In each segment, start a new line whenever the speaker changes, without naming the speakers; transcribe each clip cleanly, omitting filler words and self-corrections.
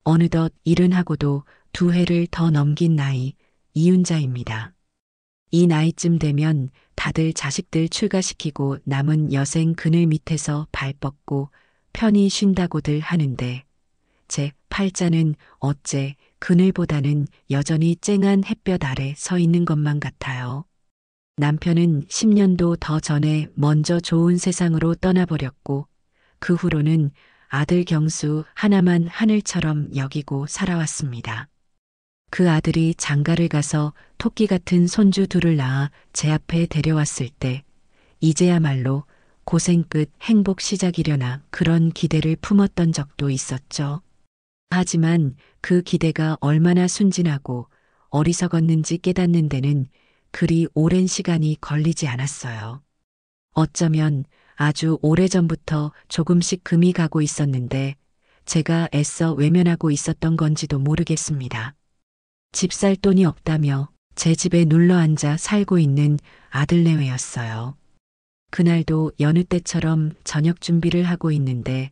어느덧 일은 하고도 2해를 더 넘긴 나이, 이윤자입니다. 이 나이쯤 되면 다들 자식들 출가시키고 남은 여생 그늘 밑에서 발 뻗고 편히 쉰다고들 하는데 제 팔자는 어째 그늘보다는 여전히 쨍한 햇볕 아래 서 있는 것만 같아요. 남편은 10년도 더 전에 먼저 좋은 세상으로 떠나버렸고 그 후로는 아들 경수 하나만 하늘처럼 여기고 살아왔습니다. 그 아들이 장가를 가서 토끼 같은 손주 둘을 낳아 제 앞에 데려왔을 때 이제야말로 고생 끝 행복 시작이려나 그런 기대를 품었던 적도 있었죠. 하지만 그 기대가 얼마나 순진하고 어리석었는지 깨닫는 데는 그리 오랜 시간이 걸리지 않았어요. 어쩌면 아주 오래전부터 조금씩 금이 가고 있었는데 제가 애써 외면하고 있었던 건지도 모르겠습니다. 집 살 돈이 없다며 제 집에 눌러 앉아 살고 있는 아들내외였어요. 그날도 여느 때처럼 저녁 준비를 하고 있는데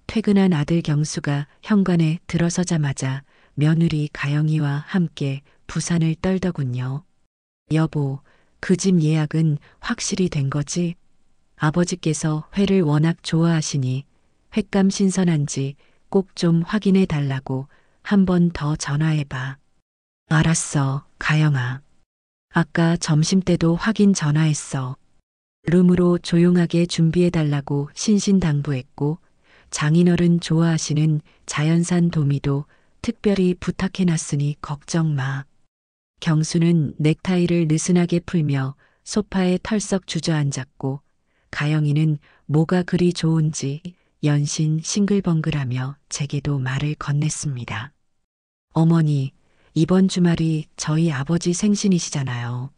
퇴근한 아들 경수가 현관에 들어서자마자 며느리 가영이와 함께 부산을 떨더군요. 여보, 그 집 예약은 확실히 된 거지? 아버지께서 회를 워낙 좋아하시니 횟감 신선한지 꼭 좀 확인해 달라고 한 번 더 전화해봐. 알았어, 가영아. 아까 점심 때도 확인 전화했어. 룸으로 조용하게 준비해 달라고 신신당부했고 장인어른 좋아하시는 자연산 도미도 특별히 부탁해 놨으니 걱정 마. 경수는 넥타이를 느슨하게 풀며 소파에 털썩 주저앉았고 가영이는 뭐가 그리 좋은지 연신 싱글벙글하며 제게도 말을 건넸습니다. 어머니, 이번 주말이 저희 아버지 생신이시잖아요.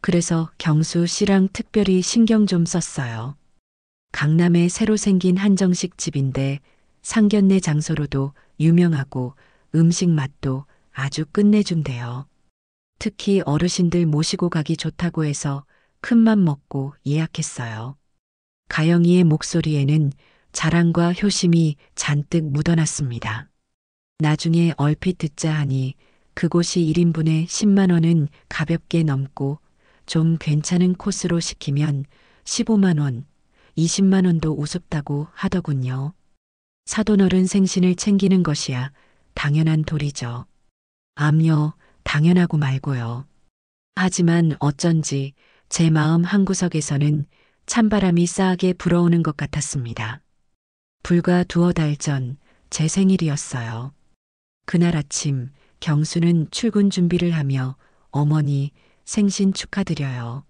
그래서 경수 씨랑 특별히 신경 좀 썼어요. 강남에 새로 생긴 한정식 집인데 상견례 장소로도 유명하고 음식 맛도 아주 끝내준대요. 특히 어르신들 모시고 가기 좋다고 해서 큰맘 먹고 예약했어요. 가영이의 목소리에는 자랑과 효심이 잔뜩 묻어났습니다. 나중에 얼핏 듣자 하니 그곳이 1인분에 10만 원은 가볍게 넘고 좀 괜찮은 코스로 시키면 15만 원, 20만 원도 우습다고 하더군요. 사돈어른 생신을 챙기는 것이야 당연한 도리죠. 암요, 당연하고 말고요. 하지만 어쩐지 제 마음 한구석에서는 찬바람이 싸하게 불어오는 것 같았습니다. 불과 2달 전 제 생일이었어요. 그날 아침 경수는 출근 준비를 하며 어머니 생신 축하드려요.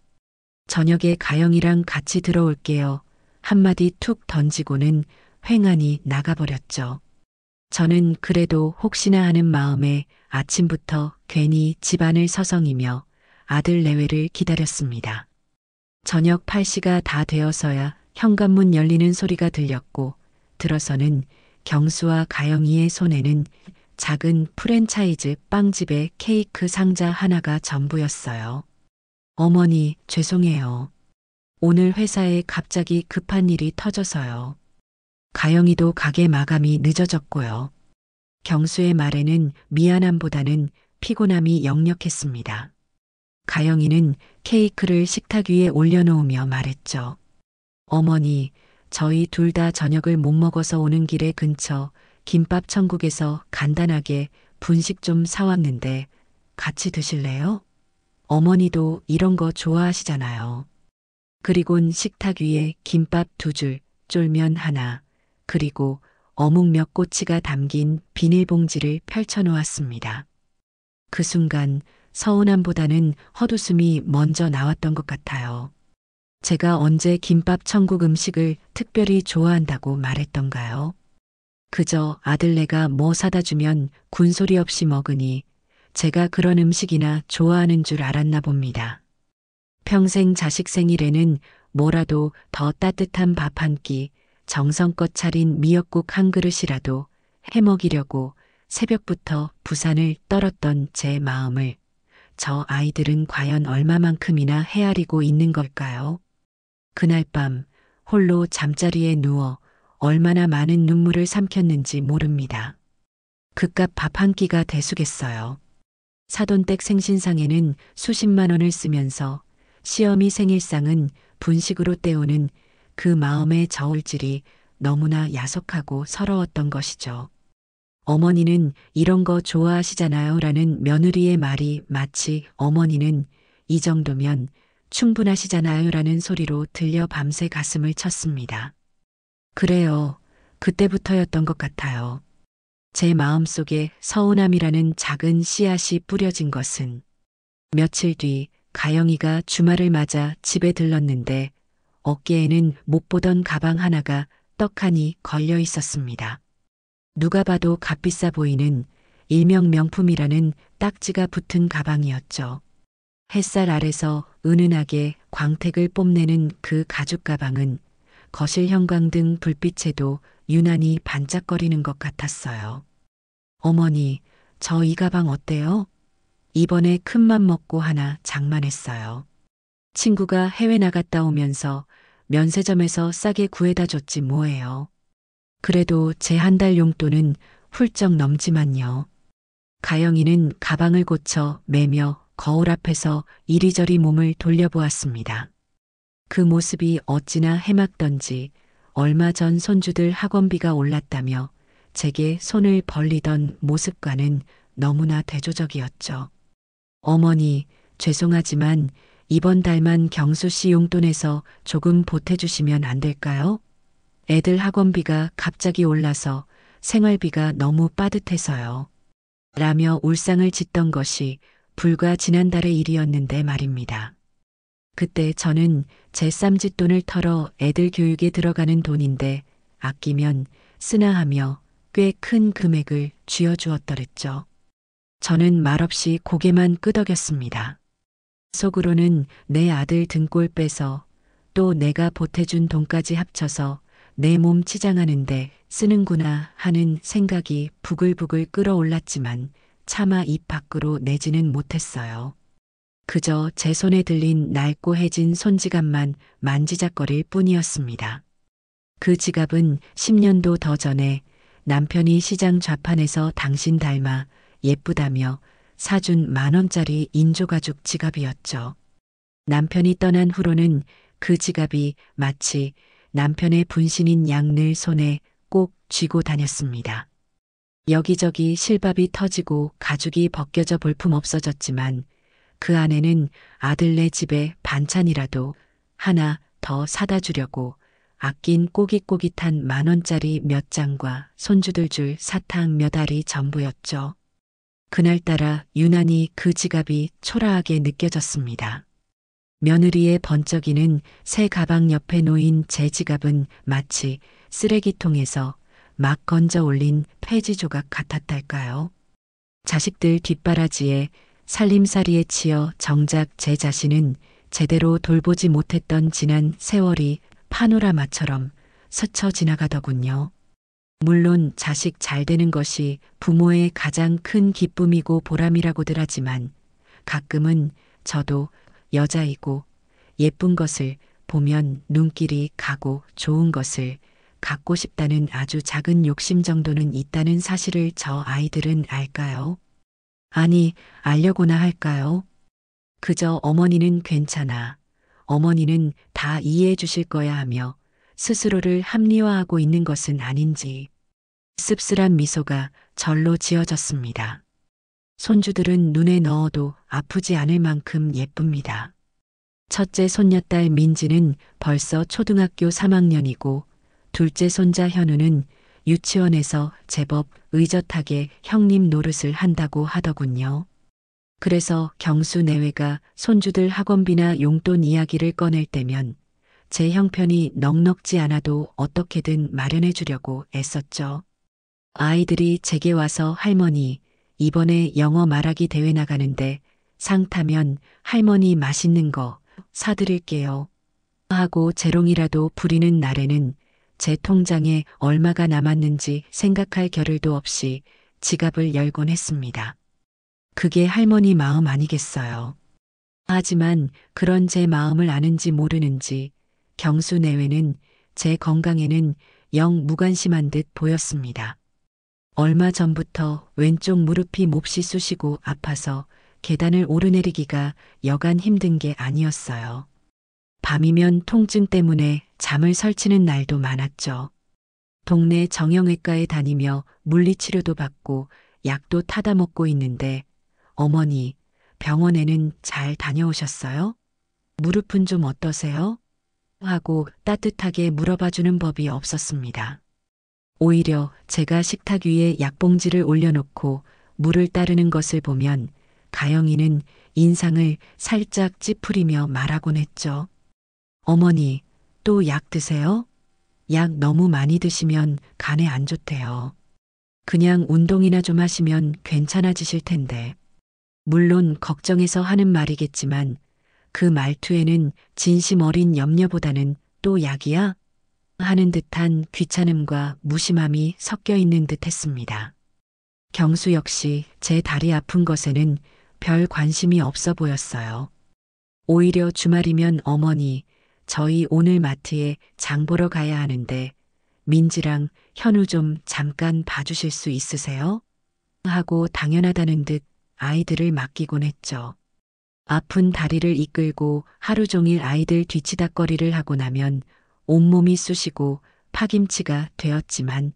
저녁에 가영이랑 같이 들어올게요. 한마디 툭 던지고는 횡하니 나가버렸죠. 저는 그래도 혹시나 하는 마음에 아침부터 괜히 집안을 서성이며 아들 내외를 기다렸습니다. 저녁 8시가 다 되어서야 현관문 열리는 소리가 들렸고 들어서는 경수와 가영이의 손에는 작은 프랜차이즈 빵집의 케이크 상자 하나가 전부였어요. 어머니, 죄송해요. 오늘 회사에 갑자기 급한 일이 터져서요. 가영이도 가게 마감이 늦어졌고요. 경수의 말에는 미안함보다는 피곤함이 역력했습니다. 가영이는 케이크를 식탁 위에 올려놓으며 말했죠. 어머니, 저희 둘 다 저녁을 못 먹어서 오는 길에 근처 김밥 천국에서 간단하게 분식 좀 사왔는데 같이 드실래요? 어머니도 이런 거 좋아하시잖아요. 그리곤 식탁 위에 김밥 2줄, 쫄면 하나, 그리고 어묵 몇 꼬치가 담긴 비닐봉지를 펼쳐놓았습니다. 그 순간 서운함보다는 헛웃음이 먼저 나왔던 것 같아요. 제가 언제 김밥 천국 음식을 특별히 좋아한다고 말했던가요? 그저 아들네가 뭐 사다 주면 군소리 없이 먹으니 제가 그런 음식이나 좋아하는 줄 알았나 봅니다. 평생 자식 생일에는 뭐라도 더 따뜻한 밥 한 끼, 정성껏 차린 미역국 한 그릇이라도 해먹이려고 새벽부터 부산을 떨었던 제 마음을 저 아이들은 과연 얼마만큼이나 헤아리고 있는 걸까요? 그날 밤 홀로 잠자리에 누워 얼마나 많은 눈물을 삼켰는지 모릅니다. 그깟 밥 한 끼가 대수겠어요. 사돈댁 생신상에는 수십만 원을 쓰면서 시어미 생일상은 분식으로 때우는 그 마음의 저울질이 너무나 야속하고 서러웠던 것이죠. 어머니는 이런 거 좋아하시잖아요 라는 며느리의 말이 마치 어머니는 이 정도면 충분하시잖아요 라는 소리로 들려 밤새 가슴을 쳤습니다. 그래요. 그때부터였던 것 같아요. 제 마음속에 서운함이라는 작은 씨앗이 뿌려진 것은 며칠 뒤 가영이가 주말을 맞아 집에 들렀는데 어깨에는 못 보던 가방 하나가 떡하니 걸려 있었습니다. 누가 봐도 값비싸 보이는 일명 명품이라는 딱지가 붙은 가방이었죠. 햇살 아래서 은은하게 광택을 뽐내는 그 가죽 가방은 거실 형광등 불빛에도 유난히 반짝거리는 것 같았어요. 어머니, 저 이 가방 어때요? 이번에 큰맘 먹고 하나 장만했어요. 친구가 해외 나갔다 오면서 면세점에서 싸게 구해다 줬지 뭐예요. 그래도 제 한 달 용돈은 훌쩍 넘지만요. 가영이는 가방을 고쳐 매며 거울 앞에서 이리저리 몸을 돌려보았습니다. 그 모습이 어찌나 해맑던지 얼마 전 손주들 학원비가 올랐다며 제게 손을 벌리던 모습과는 너무나 대조적이었죠. 어머니, 죄송하지만 이번 달만 경수 씨 용돈에서 조금 보태주시면 안 될까요? 애들 학원비가 갑자기 올라서 생활비가 너무 빠듯해서요. 라며 울상을 짓던 것이 불과 지난달의 일이었는데 말입니다. 그때 저는 제 쌈짓돈을 털어 애들 교육에 들어가는 돈인데 아끼면 쓰나 하며 꽤 큰 금액을 쥐어주었더랬죠. 저는 말없이 고개만 끄덕였습니다. 속으로는 내 아들 등골 빼서 또 내가 보태준 돈까지 합쳐서 내 몸 치장하는데 쓰는구나 하는 생각이 부글부글 끓어올랐지만 차마 입 밖으로 내지는 못했어요. 그저 제 손에 들린 낡고 해진 손지갑만 만지작거릴 뿐이었습니다. 그 지갑은 10년도 더 전에 남편이 시장 좌판에서 당신 닮아 예쁘다며 사준 10,000원짜리 인조가죽 지갑이었죠. 남편이 떠난 후로는 그 지갑이 마치 남편의 분신인 양 늘 손에 꼭 쥐고 다녔습니다. 여기저기 실밥이 터지고 가죽이 벗겨져 볼품 없어졌지만 그 안에는 아들네 집에 반찬이라도 하나 더 사다 주려고 아낀 꼬깃꼬깃한 10,000원짜리 몇 장과 손주들 줄 사탕 몇 알이 전부였죠. 그날따라 유난히 그 지갑이 초라하게 느껴졌습니다. 며느리의 번쩍이는 새 가방 옆에 놓인 제 지갑은 마치 쓰레기통에서 막 건져 올린 폐지 조각 같았달까요? 자식들 뒷바라지에 살림살이에 치여 정작 제 자신은 제대로 돌보지 못했던 지난 세월이 파노라마처럼 스쳐 지나가더군요. 물론 자식 잘 되는 것이 부모의 가장 큰 기쁨이고 보람이라고들 하지만 가끔은 저도 여자이고 예쁜 것을 보면 눈길이 가고 좋은 것을 갖고 싶다는 아주 작은 욕심 정도는 있다는 사실을 저 아이들은 알까요? 아니, 알려고나 할까요? 그저 어머니는 괜찮아. 어머니는 다 이해해 주실 거야 하며 스스로를 합리화하고 있는 것은 아닌지 씁쓸한 미소가 절로 지어졌습니다. 손주들은 눈에 넣어도 아프지 않을 만큼 예쁩니다. 첫째 손녀딸 민지는 벌써 초등학교 3학년이고 둘째 손자 현우는 유치원에서 제법 의젓하게 형님 노릇을 한다고 하더군요. 그래서 경수 내외가 손주들 학원비나 용돈 이야기를 꺼낼 때면 제 형편이 넉넉지 않아도 어떻게든 마련해 주려고 애썼죠. 아이들이 제게 와서 할머니, 이번에 영어 말하기 대회 나가는데 상 타면 할머니 맛있는 거 사드릴게요. 하고 재롱이라도 부리는 날에는 제 통장에 얼마가 남았는지 생각할 겨를도 없이 지갑을 열곤 했습니다. 그게 할머니 마음 아니겠어요. 하지만 그런 제 마음을 아는지 모르는지 경수 내외는 제 건강에는 영 무관심한 듯 보였습니다. 얼마 전부터 왼쪽 무릎이 몹시 쑤시고 아파서 계단을 오르내리기가 여간 힘든 게 아니었어요. 밤이면 통증 때문에 잠을 설치는 날도 많았죠. 동네 정형외과에 다니며 물리치료도 받고 약도 타다 먹고 있는데 어머니, 병원에는 잘 다녀오셨어요? 무릎은 좀 어떠세요? 하고 따뜻하게 물어봐주는 법이 없었습니다. 오히려 제가 식탁 위에 약봉지를 올려놓고 물을 따르는 것을 보면 가영이는 인상을 살짝 찌푸리며 말하곤 했죠. 어머니, 또 약 드세요? 약 너무 많이 드시면 간에 안 좋대요. 그냥 운동이나 좀 하시면 괜찮아지실 텐데. 물론 걱정해서 하는 말이겠지만 그 말투에는 진심 어린 염려보다는 또 약이야? 하는 듯한 귀찮음과 무심함이 섞여 있는 듯 했습니다. 경수 역시 제 다리 아픈 것에는 별 관심이 없어 보였어요. 오히려 주말이면 어머니, 저희 오늘 마트에 장 보러 가야 하는데 민지랑 현우 좀 잠깐 봐주실 수 있으세요? 하고 당연하다는 듯 아이들을 맡기곤 했죠. 아픈 다리를 이끌고 하루 종일 아이들 뒤치다꺼리를 하고 나면 온몸이 쑤시고 파김치가 되었지만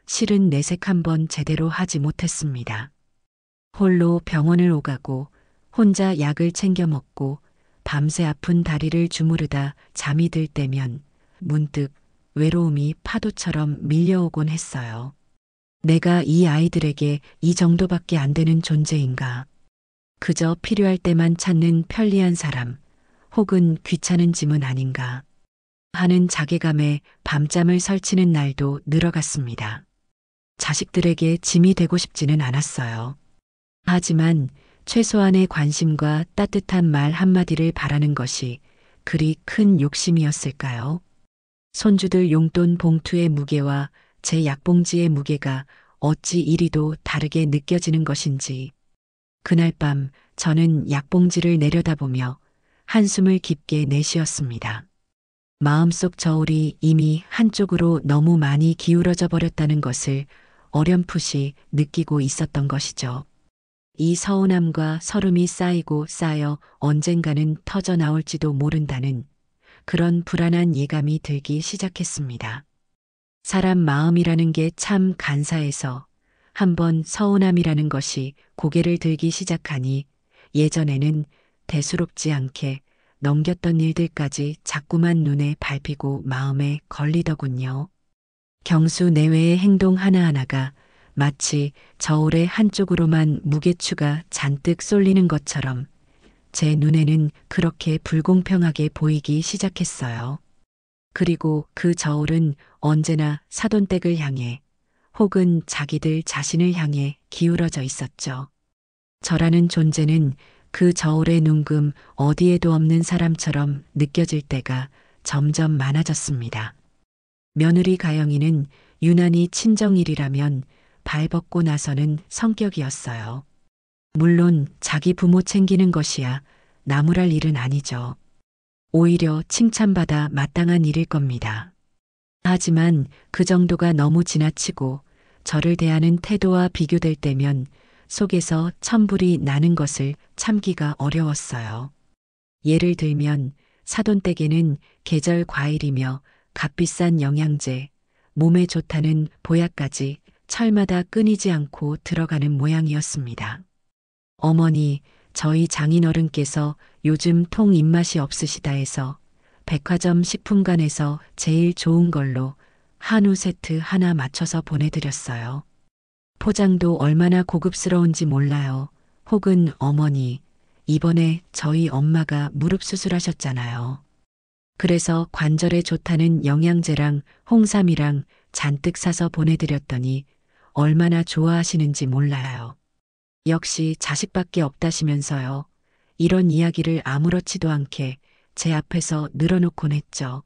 실은 내색 한번 제대로 하지 못했습니다. 홀로 병원을 오가고 혼자 약을 챙겨 먹고 밤새 아픈 다리를 주무르다 잠이 들 때면 문득 외로움이 파도처럼 밀려오곤 했어요. 내가 이 아이들에게 이 정도밖에 안 되는 존재인가? 그저 필요할 때만 찾는 편리한 사람, 혹은 귀찮은 짐은 아닌가 하는 자괴감에 밤잠을 설치는 날도 늘어갔습니다. 자식들에게 짐이 되고 싶지는 않았어요. 하지만 최소한의 관심과 따뜻한 말 한마디를 바라는 것이 그리 큰 욕심이었을까요? 손주들 용돈 봉투의 무게와 제 약봉지의 무게가 어찌 이리도 다르게 느껴지는 것인지. 그날 밤 저는 약봉지를 내려다보며 한숨을 깊게 내쉬었습니다. 마음속 저울이 이미 한쪽으로 너무 많이 기울어져 버렸다는 것을 어렴풋이 느끼고 있었던 것이죠. 이 서운함과 서름이 쌓이고 쌓여 언젠가는 터져 나올지도 모른다는 그런 불안한 예감이 들기 시작했습니다. 사람 마음이라는 게 참 간사해서 한번 서운함이라는 것이 고개를 들기 시작하니 예전에는 대수롭지 않게 넘겼던 일들까지 자꾸만 눈에 밟히고 마음에 걸리더군요. 경수 내외의 행동 하나하나가 마치 저울의 한쪽으로만 무게추가 잔뜩 쏠리는 것처럼 제 눈에는 그렇게 불공평하게 보이기 시작했어요. 그리고 그 저울은 언제나 사돈댁을 향해 혹은 자기들 자신을 향해 기울어져 있었죠. 저라는 존재는 그 저울의 눈금 어디에도 없는 사람처럼 느껴질 때가 점점 많아졌습니다. 며느리 가영이는 유난히 친정일이라면 발벗고 나서는 성격이었어요. 물론 자기 부모 챙기는 것이야 나무랄 일은 아니죠. 오히려 칭찬받아 마땅한 일일 겁니다. 하지만 그 정도가 너무 지나치고 저를 대하는 태도와 비교될 때면 속에서 천불이 나는 것을 참기가 어려웠어요. 예를 들면 사돈댁에는 계절 과일이며 값비싼 영양제, 몸에 좋다는 보약까지 철마다 끊이지 않고 들어가는 모양이었습니다. 어머니, 저희 장인어른께서 요즘 통 입맛이 없으시다 해서 백화점 식품관에서 제일 좋은 걸로 한우 세트 하나 맞춰서 보내드렸어요. 포장도 얼마나 고급스러운지 몰라요. 혹은 어머니, 이번에 저희 엄마가 무릎 수술하셨잖아요. 그래서 관절에 좋다는 영양제랑 홍삼이랑 잔뜩 사서 보내드렸더니 얼마나 좋아하시는지 몰라요. 역시 자식밖에 없다시면서요. 이런 이야기를 아무렇지도 않게 제 앞에서 늘어놓곤 했죠.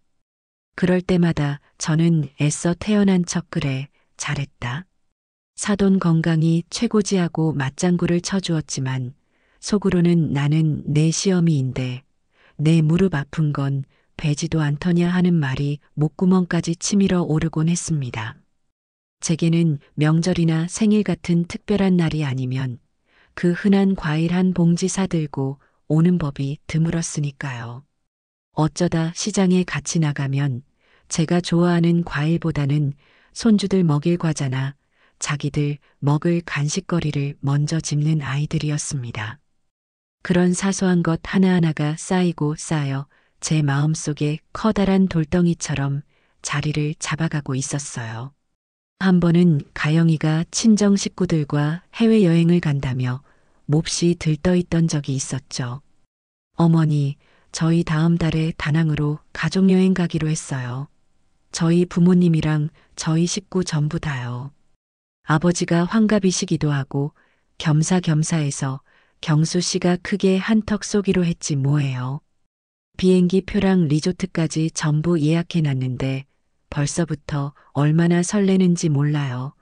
그럴 때마다 저는 애써 태어난 척 그래, 잘했다. 사돈 건강이 최고지하고 맞장구를 쳐주었지만 속으로는 나는 내 시어미인데 내 무릎 아픈 건 배지도 않더냐 하는 말이 목구멍까지 치밀어 오르곤 했습니다. 제게는 명절이나 생일 같은 특별한 날이 아니면 그 흔한 과일 한 봉지 사들고 오는 법이 드물었으니까요. 어쩌다 시장에 같이 나가면 제가 좋아하는 과일보다는 손주들 먹일 과자나 자기들 먹을 간식거리를 먼저 집는 아이들이었습니다. 그런 사소한 것 하나하나가 쌓이고 쌓여 제 마음속에 커다란 돌덩이처럼 자리를 잡아가고 있었어요. 한 번은 가영이가 친정 식구들과 해외여행을 간다며 몹시 들떠있던 적이 있었죠. 어머니, 저희 다음 달에 다낭으로 가족여행 가기로 했어요. 저희 부모님이랑 저희 식구 전부 다요. 아버지가 환갑이시기도 하고 겸사겸사해서 경수 씨가 크게 한턱 쏘기로 했지 뭐예요. 비행기 표랑 리조트까지 전부 예약해놨는데 벌써부터 얼마나 설레는지 몰라요.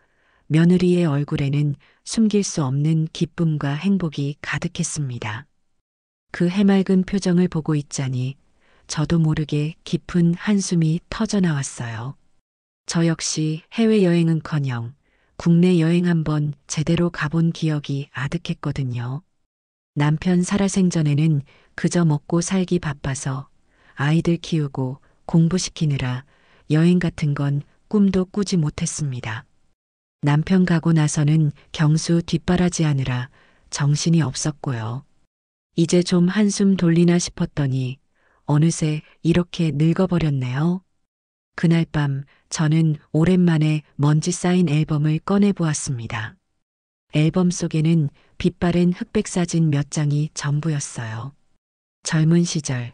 며느리의 얼굴에는 숨길 수 없는 기쁨과 행복이 가득했습니다. 그 해맑은 표정을 보고 있자니 저도 모르게 깊은 한숨이 터져 나왔어요. 저 역시 해외여행은커녕 국내 여행 한번 제대로 가본 기억이 아득했거든요. 남편 살아생전에는 그저 먹고 살기 바빠서 아이들 키우고 공부시키느라 여행 같은 건 꿈도 꾸지 못했습니다. 남편 가고 나서는 경수 뒷바라지하느라 정신이 없었고요. 이제 좀 한숨 돌리나 싶었더니 어느새 이렇게 늙어버렸네요. 그날 밤 저는 오랜만에 먼지 쌓인 앨범을 꺼내 보았습니다. 앨범 속에는 빛바랜 흑백 사진 몇 장이 전부였어요. 젊은 시절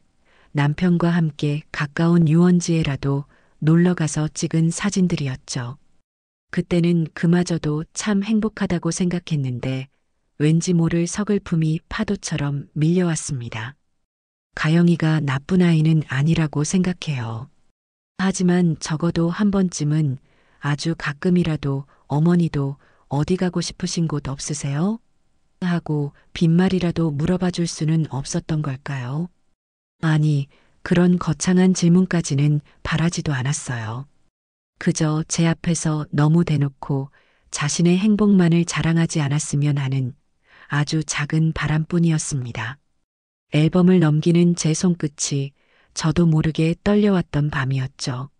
남편과 함께 가까운 유원지에라도 놀러가서 찍은 사진들이었죠. 그때는 그마저도 참 행복하다고 생각했는데 왠지 모를 서글픔이 파도처럼 밀려왔습니다. 가영이가 나쁜 아이는 아니라고 생각해요. 하지만 적어도 한 번쯤은 아주 가끔이라도 어머니도 어디 가고 싶으신 곳 없으세요? 하고 빈말이라도 물어봐 줄 수는 없었던 걸까요? 아니, 그런 거창한 질문까지는 바라지도 않았어요. 그저 제 앞에서 너무 대놓고 자신의 행복만을 자랑하지 않았으면 하는 아주 작은 바람뿐이었습니다. 앨범을 넘기는 제 손끝이 저도 모르게 떨려왔던 밤이었죠.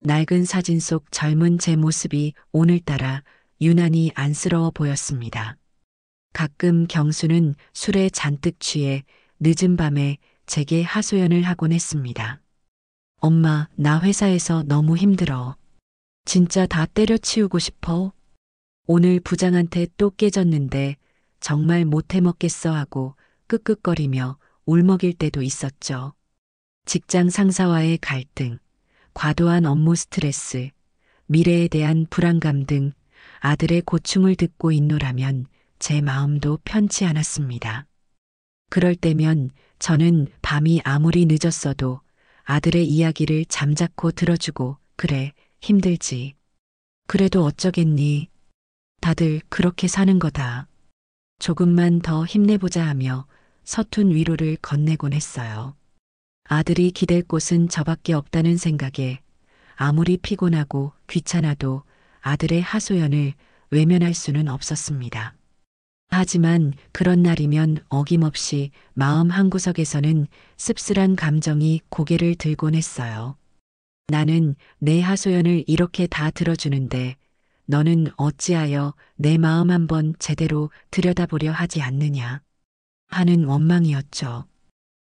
낡은 사진 속 젊은 제 모습이 오늘따라 유난히 안쓰러워 보였습니다. 가끔 경수는 술에 잔뜩 취해 늦은 밤에 제게 하소연을 하곤 했습니다. 엄마, 나 회사에서 너무 힘들어. 진짜 다 때려치우고 싶어. 오늘 부장한테 또 깨졌는데 정말 못해 먹겠어 하고 끄끄거리며 울먹일 때도 있었죠. 직장 상사와의 갈등, 과도한 업무 스트레스, 미래에 대한 불안감 등 아들의 고충을 듣고 있노라면 제 마음도 편치 않았습니다. 그럴 때면 저는 밤이 아무리 늦었어도 아들의 이야기를 잠자코 들어주고 그래, 힘들지. 그래도 어쩌겠니. 다들 그렇게 사는 거다. 조금만 더 힘내보자 하며 서툰 위로를 건네곤 했어요. 아들이 기댈 곳은 저밖에 없다는 생각에 아무리 피곤하고 귀찮아도 아들의 하소연을 외면할 수는 없었습니다. 하지만 그런 날이면 어김없이 마음 한구석에서는 씁쓸한 감정이 고개를 들곤 했어요. 나는 내 하소연을 이렇게 다 들어주는데 너는 어찌하여 내 마음 한번 제대로 들여다보려 하지 않느냐 하는 원망이었죠.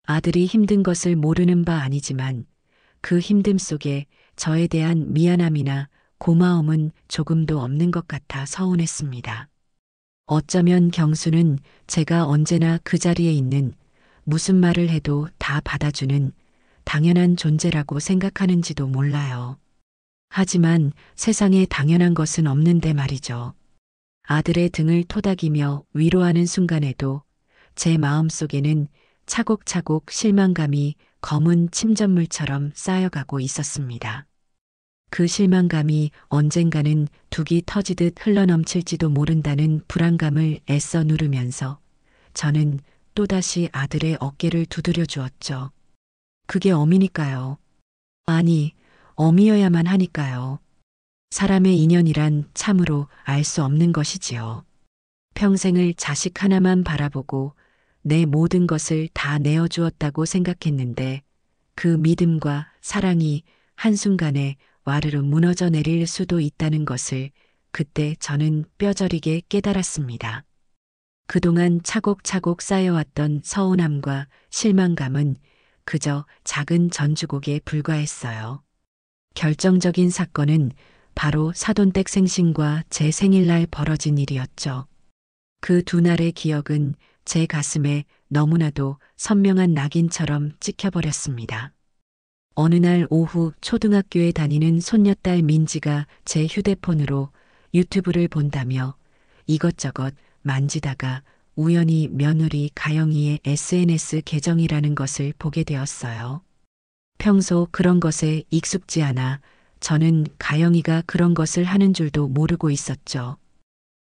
아들이 힘든 것을 모르는 바 아니지만 그 힘듦 속에 저에 대한 미안함이나 고마움은 조금도 없는 것 같아 서운했습니다. 어쩌면 경수는 제가 언제나 그 자리에 있는 무슨 말을 해도 다 받아주는 당연한 존재라고 생각하는지도 몰라요. 하지만 세상에 당연한 것은 없는데 말이죠. 아들의 등을 토닥이며 위로하는 순간에도 제 마음속에는 차곡차곡 실망감이 검은 침전물처럼 쌓여가고 있었습니다. 그 실망감이 언젠가는 둑이 터지듯 흘러넘칠지도 모른다는 불안감을 애써 누르면서 저는 또다시 아들의 어깨를 두드려 주었죠. 그게 어미니까요. 아니, 어미여야만 하니까요. 사람의 인연이란 참으로 알 수 없는 것이지요. 평생을 자식 하나만 바라보고 내 모든 것을 다 내어주었다고 생각했는데 그 믿음과 사랑이 한순간에 와르르 무너져 내릴 수도 있다는 것을 그때 저는 뼈저리게 깨달았습니다. 그동안 차곡차곡 쌓여왔던 서운함과 실망감은 그저 작은 전주곡에 불과했어요. 결정적인 사건은 바로 사돈댁 생신과 제 생일날 벌어진 일이었죠. 그 두 날의 기억은 제 가슴에 너무나도 선명한 낙인처럼 찍혀버렸습니다. 어느 날 오후 초등학교에 다니는 손녀딸 민지가 제 휴대폰으로 유튜브를 본다며 이것저것 만지다가 우연히 며느리 가영이의 SNS 계정이라는 것을 보게 되었어요. 평소 그런 것에 익숙지 않아 저는 가영이가 그런 것을 하는 줄도 모르고 있었죠.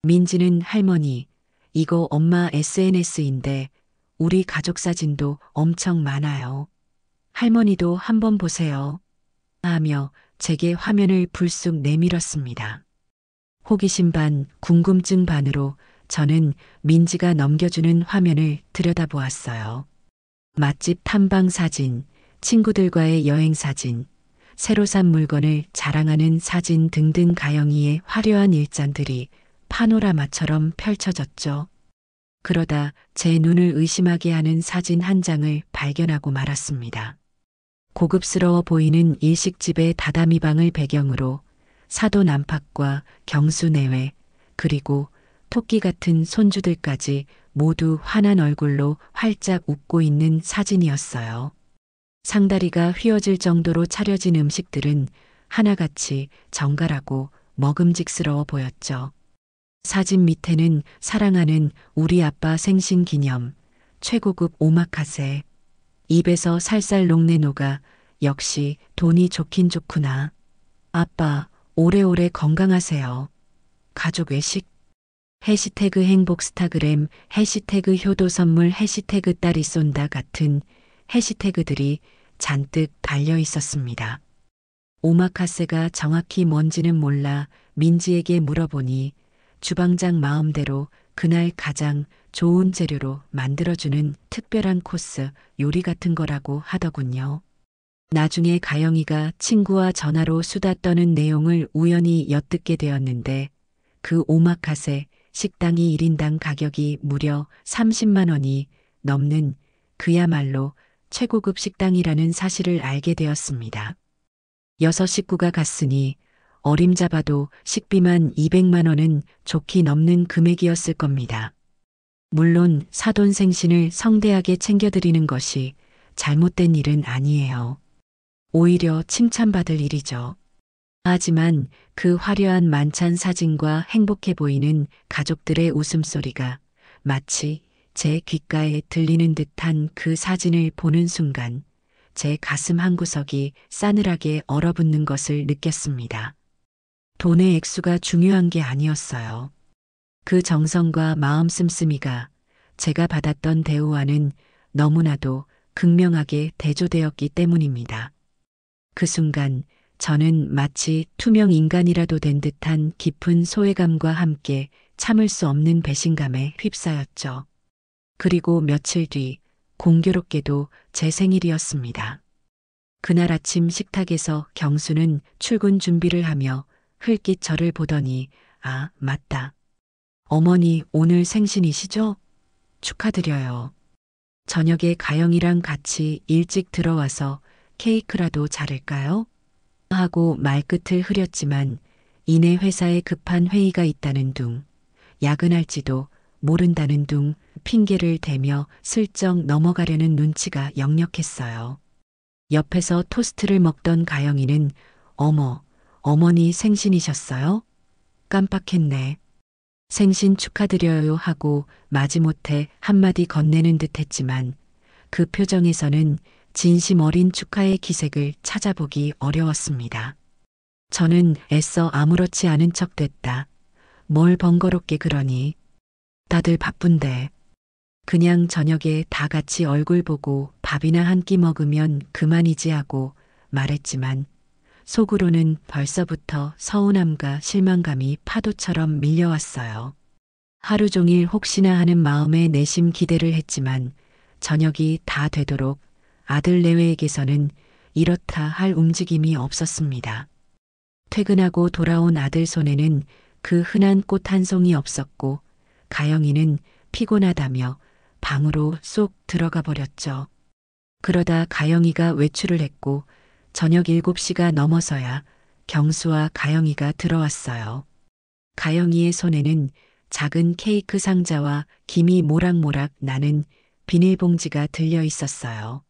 민지는 할머니, 이거 엄마 SNS인데 우리 가족 사진도 엄청 많아요. 할머니도 한번 보세요. 하며 제게 화면을 불쑥 내밀었습니다. 호기심 반, 궁금증 반으로 저는 민지가 넘겨주는 화면을 들여다보았어요. 맛집 탐방 사진, 친구들과의 여행 사진, 새로 산 물건을 자랑하는 사진 등등 가영이의 화려한 일장들이 파노라마처럼 펼쳐졌죠. 그러다 제 눈을 의심하게 하는 사진 한 장을 발견하고 말았습니다. 고급스러워 보이는 일식집의 다다미 방을 배경으로 사돈 안팎과 경수 내외 그리고 토끼 같은 손주들까지 모두 환한 얼굴로 활짝 웃고 있는 사진이었어요. 상다리가 휘어질 정도로 차려진 음식들은 하나같이 정갈하고 먹음직스러워 보였죠. 사진 밑에는 사랑하는 우리 아빠 생신 기념, 최고급 오마카세, 입에서 살살 녹내 녹아 역시 돈이 좋긴 좋구나. 아빠, 오래오래 건강하세요. 가족 외식, 해시태그 행복스타그램, 해시태그 효도 선물, 해시태그 딸이 쏜다 같은 해시태그들이 잔뜩 달려 있었습니다. 오마카세가 정확히 뭔지는 몰라 민지에게 물어보니 주방장 마음대로 그날 가장 좋은 재료로 만들어주는 특별한 코스 요리 같은 거라고 하더군요. 나중에 가영이가 친구와 전화로 수다 떠는 내용을 우연히 엿듣게 되었는데 그 오마카세 식당이 1인당 가격이 무려 30만 원이 넘는 그야말로 최고급 식당이라는 사실을 알게 되었습니다. 6식구가 갔으니 어림잡아도 식비만 200만 원은 좋게 넘는 금액이었을 겁니다. 물론 사돈 생신을 성대하게 챙겨드리는 것이 잘못된 일은 아니에요. 오히려 칭찬받을 일이죠. 하지만 그 화려한 만찬 사진과 행복해 보이는 가족들의 웃음소리가 마치 제 귓가에 들리는 듯한 그 사진을 보는 순간 제 가슴 한구석이 싸늘하게 얼어붙는 것을 느꼈습니다. 돈의 액수가 중요한 게 아니었어요. 그 정성과 마음 씀씀이가 제가 받았던 대우와는 너무나도 극명하게 대조되었기 때문입니다. 그 순간 저는 마치 투명 인간이라도 된 듯한 깊은 소외감과 함께 참을 수 없는 배신감에 휩싸였죠. 그리고 며칠 뒤 공교롭게도 제 생일이었습니다. 그날 아침 식탁에서 경수는 출근 준비를 하며 흘낏 저를 보더니 아, 맞다. 어머니 오늘 생신이시죠? 축하드려요. 저녁에 가영이랑 같이 일찍 들어와서 케이크라도 자를까요? 하고 말끝을 흐렸지만 이내 회사에 급한 회의가 있다는 둥, 야근할지도 모른다는 둥 핑계를 대며 슬쩍 넘어가려는 눈치가 역력했어요. 옆에서 토스트를 먹던 가영이는 어머, 어머니 생신이셨어요? 깜빡했네. 생신 축하드려요 하고 마지못해 한마디 건네는 듯 했지만 그 표정에서는 진심 어린 축하의 기색을 찾아보기 어려웠습니다. 저는 애써 아무렇지 않은 척 됐다. 뭘 번거롭게 그러니. 다들 바쁜데. 그냥 저녁에 다 같이 얼굴 보고 밥이나 한 끼 먹으면 그만이지 하고 말했지만 속으로는 벌써부터 서운함과 실망감이 파도처럼 밀려왔어요. 하루 종일 혹시나 하는 마음에 내심 기대를 했지만 저녁이 다 되도록 아들 내외에게서는 이렇다 할 움직임이 없었습니다. 퇴근하고 돌아온 아들 손에는 그 흔한 꽃 한 송이 없었고 가영이는 피곤하다며 방으로 쏙 들어가 버렸죠. 그러다 가영이가 외출을 했고 저녁 7시가 넘어서야 경수와 가영이가 들어왔어요. 가영이의 손에는 작은 케이크 상자와 김이 모락모락 나는 비닐봉지가 들려 있었어요.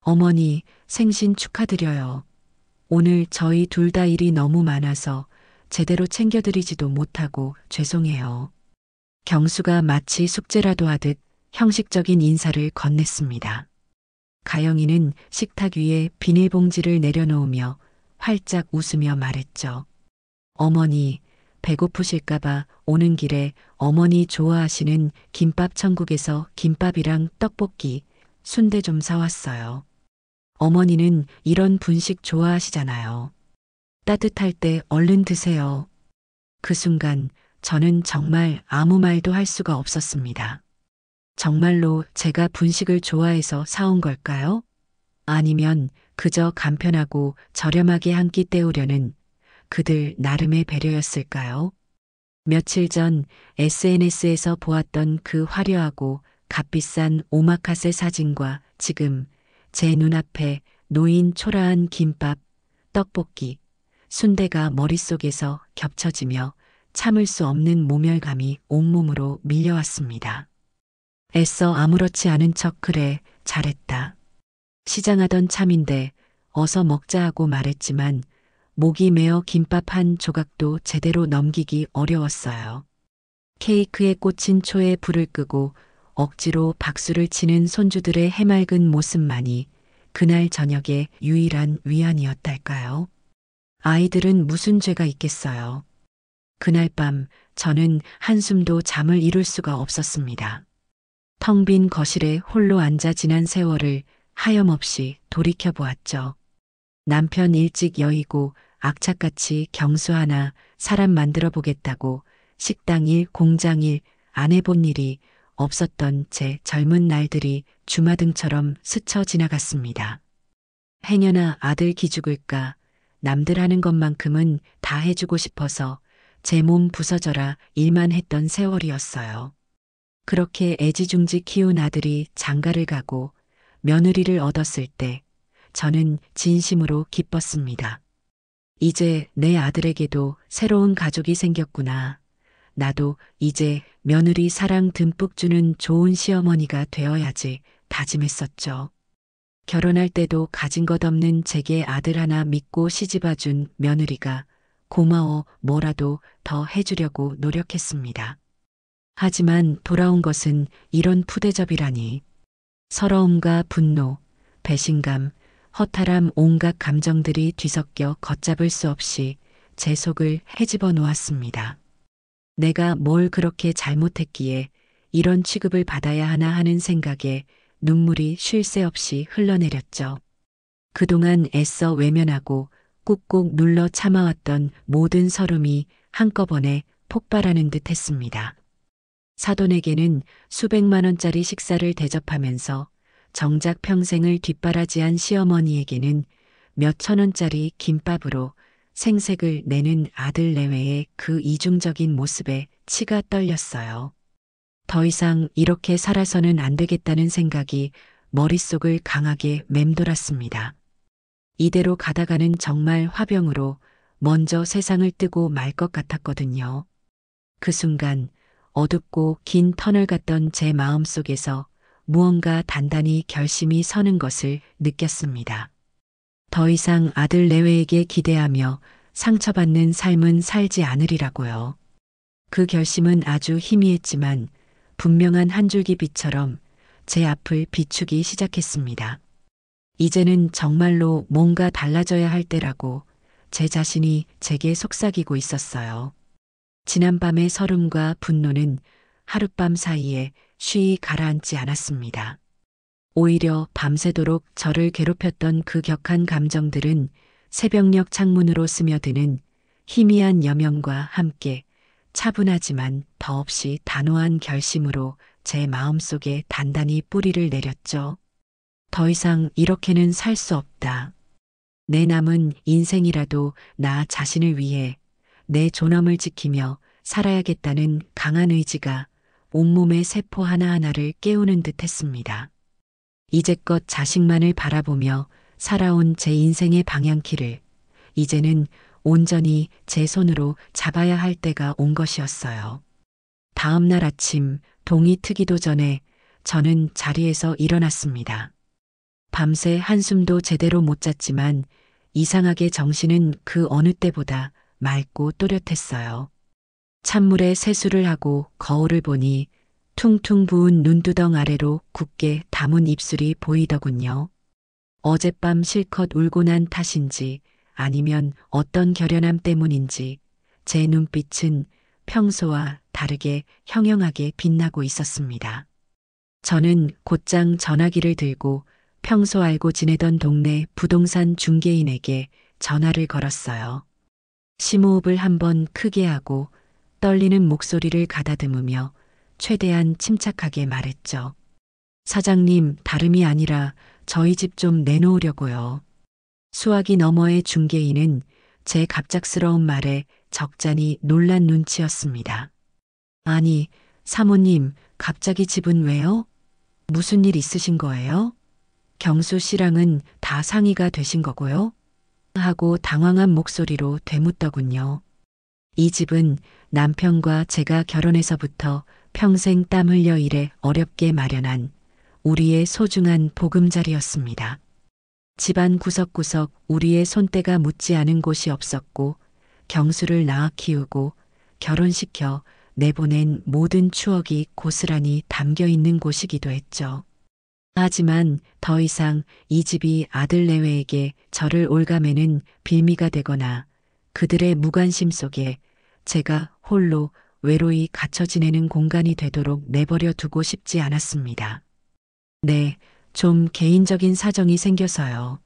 어머니, 생신 축하드려요. 오늘 저희 둘 다 일이 너무 많아서 제대로 챙겨드리지도 못하고 죄송해요. 경수가 마치 숙제라도 하듯 형식적인 인사를 건넸습니다. 가영이는 식탁 위에 비닐봉지를 내려놓으며 활짝 웃으며 말했죠. 어머니, 배고프실까봐 오는 길에 어머니 좋아하시는 김밥 천국에서 김밥이랑 떡볶이, 순대 좀 사왔어요. 어머니는 이런 분식 좋아하시잖아요. 따뜻할 때 얼른 드세요. 그 순간 저는 정말 아무 말도 할 수가 없었습니다. 정말로 제가 분식을 좋아해서 사온 걸까요? 아니면 그저 간편하고 저렴하게 한 끼 때우려는 그들 나름의 배려였을까요? 며칠 전 SNS에서 보았던 그 화려하고 값비싼 오마카세 사진과 지금 제 눈앞에 놓인 초라한 김밥, 떡볶이, 순대가 머릿속에서 겹쳐지며 참을 수 없는 모멸감이 온몸으로 밀려왔습니다. 애써 아무렇지 않은 척 그래, 잘했다. 시장하던 참인데 어서 먹자 하고 말했지만 목이 메어 김밥 한 조각도 제대로 넘기기 어려웠어요. 케이크에 꽂힌 초에 불을 끄고 억지로 박수를 치는 손주들의 해맑은 모습만이 그날 저녁의 유일한 위안이었달까요? 아이들은 무슨 죄가 있겠어요. 그날 밤 저는 한숨도 잠을 이룰 수가 없었습니다. 텅 빈 거실에 홀로 앉아 지난 세월을 하염없이 돌이켜 보았죠. 남편 일찍 여의고 악착같이 경수 하나 사람 만들어 보겠다고 식당 일, 공장 일, 안 해본 일이 없었던 제 젊은 날들이 주마등처럼 스쳐 지나갔습니다. 행여나 아들 기죽을까 남들 하는 것만큼은 다 해주고 싶어서 제 몸 부서져라 일만 했던 세월이었어요. 그렇게 애지중지 키운 아들이 장가를 가고 며느리를 얻었을 때 저는 진심으로 기뻤습니다. 이제 내 아들에게도 새로운 가족이 생겼구나. 나도 이제 며느리 사랑 듬뿍 주는 좋은 시어머니가 되어야지 다짐했었죠. 결혼할 때도 가진 것 없는 제게 아들 하나 믿고 시집와준 며느리가 고마워 뭐라도 더 해주려고 노력했습니다. 하지만 돌아온 것은 이런 푸대접이라니. 서러움과 분노, 배신감, 허탈함 온갖 감정들이 뒤섞여 걷잡을 수 없이 제 속을 헤집어 놓았습니다. 내가 뭘 그렇게 잘못했기에 이런 취급을 받아야 하나 하는 생각에 눈물이 쉴 새 없이 흘러내렸죠. 그동안 애써 외면하고 꾹꾹 눌러 참아왔던 모든 서름이 한꺼번에 폭발하는 듯 했습니다. 사돈에게는 수백만 원짜리 식사를 대접하면서 정작 평생을 뒷바라지한 시어머니에게는 몇천 원짜리 김밥으로 생색을 내는 아들 내외의 그 이중적인 모습에 치가 떨렸어요. 더 이상 이렇게 살아서는 안 되겠다는 생각이 머릿속을 강하게 맴돌았습니다. 이대로 가다가는 정말 화병으로 먼저 세상을 뜨고 말 것 같았거든요. 그 순간 어둡고 긴 터널 같던 제 마음속에서 무언가 단단히 결심이 서는 것을 느꼈습니다. 더 이상 아들 내외에게 기대하며 상처받는 삶은 살지 않으리라고요. 그 결심은 아주 희미했지만 분명한 한 줄기 빛처럼 제 앞을 비추기 시작했습니다. 이제는 정말로 뭔가 달라져야 할 때라고 제 자신이 제게 속삭이고 있었어요. 지난밤의 서름과 분노는 하룻밤 사이에 쉬이 가라앉지 않았습니다. 오히려 밤새도록 저를 괴롭혔던 그 격한 감정들은 새벽녘 창문으로 스며드는 희미한 여명과 함께 차분하지만 더없이 단호한 결심으로 제 마음속에 단단히 뿌리를 내렸죠. 더 이상 이렇게는 살 수 없다. 내 남은 인생이라도 나 자신을 위해 내 존엄을 지키며 살아야겠다는 강한 의지가 온몸의 세포 하나하나를 깨우는 듯 했습니다. 이제껏 자식만을 바라보며 살아온 제 인생의 방향키를 이제는 온전히 제 손으로 잡아야 할 때가 온 것이었어요. 다음 날 아침 동이 트기도 전에 저는 자리에서 일어났습니다. 밤새 한숨도 제대로 못 잤지만 이상하게 정신은 그 어느 때보다 맑고 또렷했어요. 찬물에 세수를 하고 거울을 보니 퉁퉁 부은 눈두덩 아래로 굳게 담은 입술이 보이더군요. 어젯밤 실컷 울고 난 탓인지 아니면 어떤 결연함 때문인지 제 눈빛은 평소와 다르게 형형하게 빛나고 있었습니다. 저는 곧장 전화기를 들고 평소 알고 지내던 동네 부동산 중개인에게 전화를 걸었어요. 심호흡을 한번 크게 하고 떨리는 목소리를 가다듬으며 최대한 침착하게 말했죠. 사장님, 다름이 아니라 저희 집 좀 내놓으려고요. 수화기 너머의 중개인은 제 갑작스러운 말에 적잖이 놀란 눈치였습니다. 아니, 사모님, 갑자기 집은 왜요? 무슨 일 있으신 거예요? 경수 씨랑은 다 상의가 되신 거고요? 하고 당황한 목소리로 되묻더군요. 이 집은 남편과 제가 결혼해서부터 평생 땀 흘려 일해 어렵게 마련한 우리의 소중한 보금자리였습니다. 집안 구석구석 우리의 손때가 묻지 않은 곳이 없었고 경수를 낳아 키우고 결혼시켜 내보낸 모든 추억이 고스란히 담겨 있는 곳이기도 했죠. 하지만 더 이상 이 집이 아들 내외에게 저를 올가매는 빌미가 되거나 그들의 무관심 속에 제가 홀로 외로이 갇혀 지내는 공간이 되도록 내버려 두고 싶지 않았습니다. 네, 좀 개인적인 사정이 생겨서요.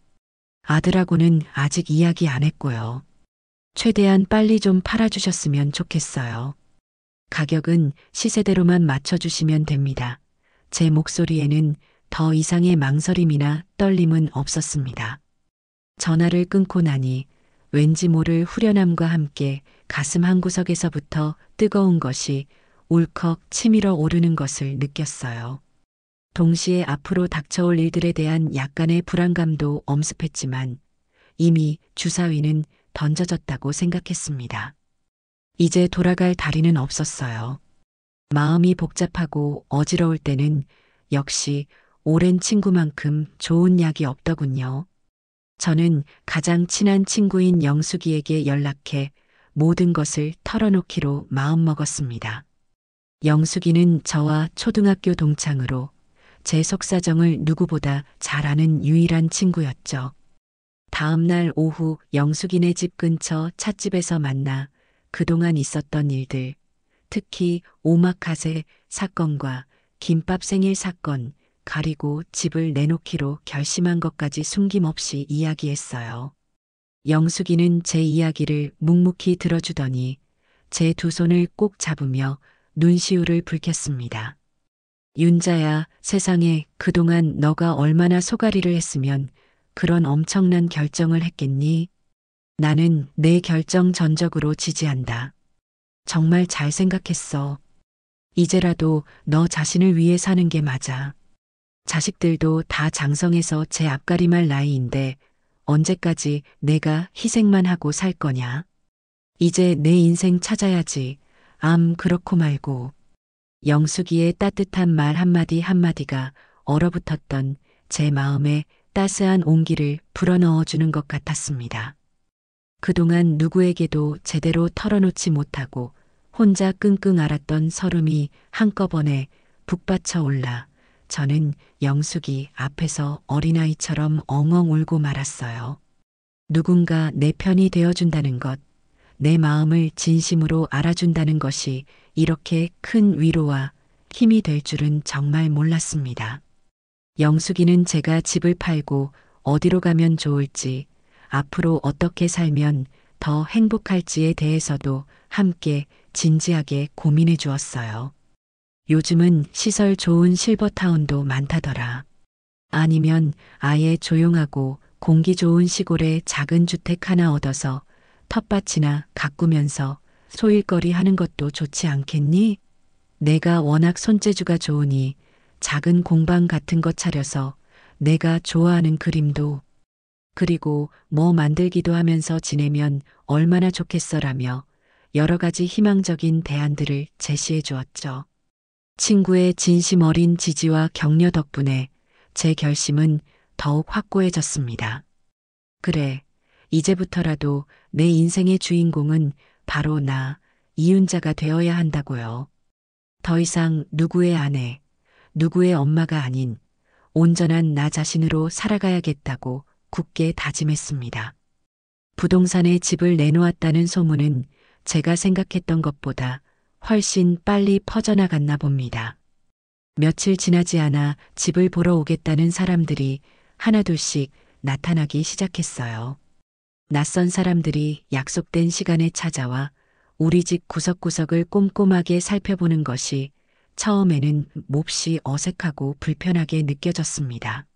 아들하고는 아직 이야기 안 했고요. 최대한 빨리 좀 팔아주셨으면 좋겠어요. 가격은 시세대로만 맞춰주시면 됩니다. 제 목소리에는 더 이상의 망설임이나 떨림은 없었습니다. 전화를 끊고 나니 왠지 모를 후련함과 함께 가슴 한구석에서부터 뜨거운 것이 울컥 치밀어 오르는 것을 느꼈어요. 동시에 앞으로 닥쳐올 일들에 대한 약간의 불안감도 엄습했지만 이미 주사위는 던져졌다고 생각했습니다. 이제 돌아갈 다리는 없었어요. 마음이 복잡하고 어지러울 때는 역시 오랜 친구만큼 좋은 약이 없더군요. 저는 가장 친한 친구인 영숙이에게 연락해 모든 것을 털어놓기로 마음먹었습니다. 영숙이는 저와 초등학교 동창으로 제 속사정을 누구보다 잘 아는 유일한 친구였죠. 다음 날 오후 영숙이네 집 근처 찻집에서 만나 그동안 있었던 일들, 특히 오마카세 사건과 김밥 생일 사건, 가리고 집을 내놓기로 결심한 것까지 숨김없이 이야기했어요. 영숙이는 제 이야기를 묵묵히 들어주더니 제 두 손을 꼭 잡으며 눈시울을 붉혔습니다. 윤자야, 세상에 그동안 너가 얼마나 소가리를 했으면 그런 엄청난 결정을 했겠니? 나는 내 결정 전적으로 지지한다. 정말 잘 생각했어. 이제라도 너 자신을 위해 사는 게 맞아. 자식들도 다 장성해서 제 앞가림할 나이인데 언제까지 내가 희생만 하고 살 거냐? 이제 내 인생 찾아야지. 그렇고 말고. 영숙이의 따뜻한 말 한마디 한마디가 얼어붙었던 제 마음에 따스한 온기를 불어넣어주는 것 같았습니다. 그동안 누구에게도 제대로 털어놓지 못하고 혼자 끙끙 앓았던 서름이 한꺼번에 북받쳐 올라 저는 영숙이 앞에서 어린아이처럼 엉엉 울고 말았어요. 누군가 내 편이 되어준다는 것, 내 마음을 진심으로 알아준다는 것이 이렇게 큰 위로와 힘이 될 줄은 정말 몰랐습니다. 영숙이는 제가 집을 팔고 어디로 가면 좋을지 앞으로 어떻게 살면 더 행복할지에 대해서도 함께 진지하게 고민해 주었어요. 요즘은 시설 좋은 실버타운도 많다더라. 아니면 아예 조용하고 공기 좋은 시골에 작은 주택 하나 얻어서 텃밭이나 가꾸면서 소일거리 하는 것도 좋지 않겠니? 내가 워낙 손재주가 좋으니 작은 공방 같은 거 차려서 내가 좋아하는 그림도 그리고 뭐 만들기도 하면서 지내면 얼마나 좋겠어라며 여러 가지 희망적인 대안들을 제시해 주었죠. 친구의 진심 어린 지지와 격려 덕분에 제 결심은 더욱 확고해졌습니다. 그래, 이제부터라도 내 인생의 주인공은 바로 나, 이윤자가 되어야 한다고요. 더 이상 누구의 아내, 누구의 엄마가 아닌 온전한 나 자신으로 살아가야겠다고 굳게 다짐했습니다. 부동산에 집을 내놓았다는 소문은 제가 생각했던 것보다 훨씬 빨리 퍼져나갔나 봅니다. 며칠 지나지 않아 집을 보러 오겠다는 사람들이 하나둘씩 나타나기 시작했어요. 낯선 사람들이 약속된 시간에 찾아와 우리 집 구석구석을 꼼꼼하게 살펴보는 것이 처음에는 몹시 어색하고 불편하게 느껴졌습니다.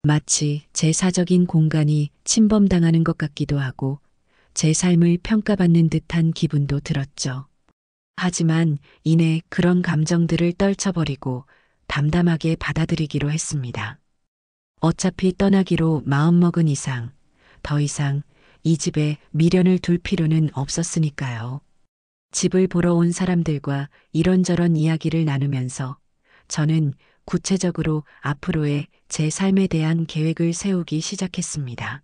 마치 제 사적인 공간이 침범당하는 것 같기도 하고 제 삶을 평가받는 듯한 기분도 들었죠. 하지만 이내 그런 감정들을 떨쳐버리고 담담하게 받아들이기로 했습니다. 어차피 떠나기로 마음먹은 이상 더 이상 이 집에 미련을 둘 필요는 없었으니까요. 집을 보러 온 사람들과 이런저런 이야기를 나누면서 저는 구체적으로 앞으로의 제 삶에 대한 계획을 세우기 시작했습니다.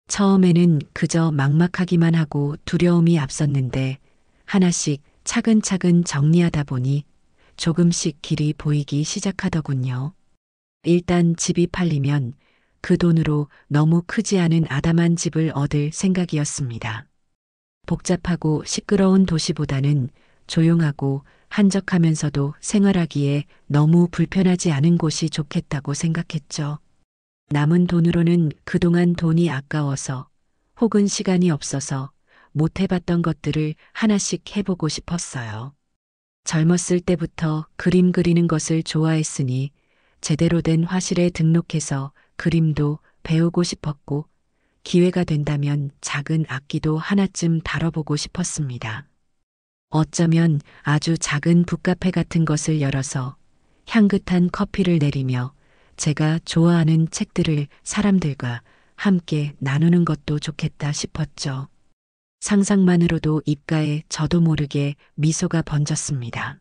처음에는 그저 막막하기만 하고 두려움이 앞섰는데 하나씩 차근차근 정리하다 보니 조금씩 길이 보이기 시작하더군요. 일단 집이 팔리면 그 돈으로 너무 크지 않은 아담한 집을 얻을 생각이었습니다. 복잡하고 시끄러운 도시보다는 조용하고 한적하면서도 생활하기에 너무 불편하지 않은 곳이 좋겠다고 생각했죠. 남은 돈으로는 그동안 돈이 아까워서 혹은 시간이 없어서 못 해봤던 것들을 하나씩 해보고 싶었어요. 젊었을 때부터 그림 그리는 것을 좋아했으니 제대로 된 화실에 등록해서 그림도 배우고 싶었고 기회가 된다면 작은 악기도 하나쯤 다뤄보고 싶었습니다. 어쩌면 아주 작은 북카페 같은 것을 열어서 향긋한 커피를 내리며 제가 좋아하는 책들을 사람들과 함께 나누는 것도 좋겠다 싶었죠. 상상만으로도 입가에 저도 모르게 미소가 번졌습니다.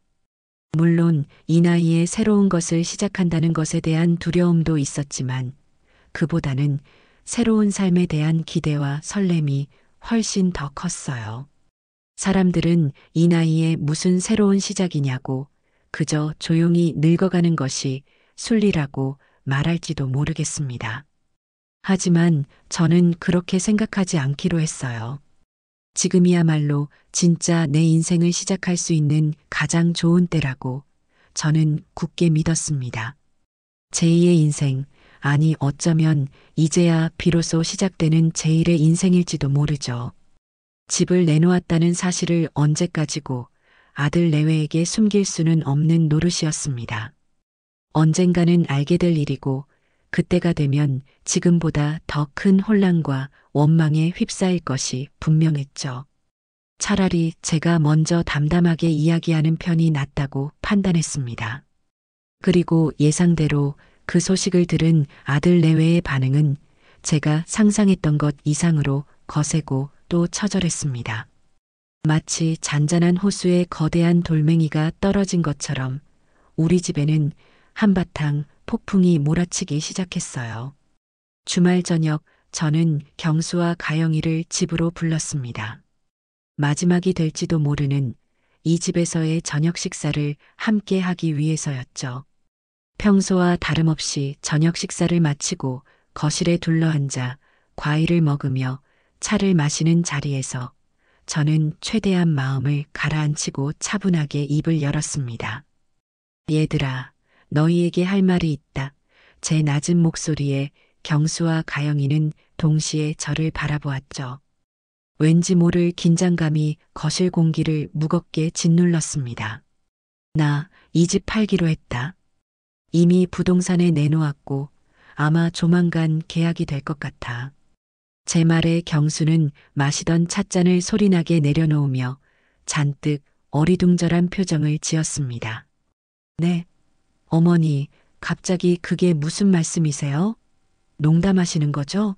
물론 이 나이에 새로운 것을 시작한다는 것에 대한 두려움도 있었지만 그보다는 새로운 삶에 대한 기대와 설렘이 훨씬 더 컸어요. 사람들은 이 나이에 무슨 새로운 시작이냐고 그저 조용히 늙어가는 것이 순리라고 말할지도 모르겠습니다. 하지만 저는 그렇게 생각하지 않기로 했어요. 지금이야말로 진짜 내 인생을 시작할 수 있는 가장 좋은 때라고 저는 굳게 믿었습니다. 제2의 인생, 아니 어쩌면 이제야 비로소 시작되는 제1의 인생일지도 모르죠. 집을 내놓았다는 사실을 언제까지고 아들 내외에게 숨길 수는 없는 노릇이었습니다. 언젠가는 알게 될 일이고 그때가 되면 지금보다 더 큰 혼란과 원망에 휩싸일 것이 분명했죠. 차라리 제가 먼저 담담하게 이야기하는 편이 낫다고 판단했습니다. 그리고 예상대로 그 소식을 들은 아들 내외의 반응은 제가 상상했던 것 이상으로 거세고 또 처절했습니다. 마치 잔잔한 호수에 거대한 돌멩이가 떨어진 것처럼 우리 집에는 한바탕 폭풍이 몰아치기 시작했어요. 주말 저녁 저는 경수와 가영이를 집으로 불렀습니다. 마지막이 될지도 모르는 이 집에서의 저녁 식사를 함께 하기 위해서였죠. 평소와 다름없이 저녁 식사를 마치고 거실에 둘러앉아 과일을 먹으며 차를 마시는 자리에서 저는 최대한 마음을 가라앉히고 차분하게 입을 열었습니다. 얘들아, 너희에게 할 말이 있다. 제 낮은 목소리에 경수와 가영이는 동시에 저를 바라보았죠. 왠지 모를 긴장감이 거실 공기를 무겁게 짓눌렀습니다. 나 이 집 팔기로 했다. 이미 부동산에 내놓았고 아마 조만간 계약이 될 것 같아. 제 말에 경수는 마시던 찻잔을 소리나게 내려놓으며 잔뜩 어리둥절한 표정을 지었습니다. 네, 어머니, 갑자기 그게 무슨 말씀이세요? 농담하시는 거죠?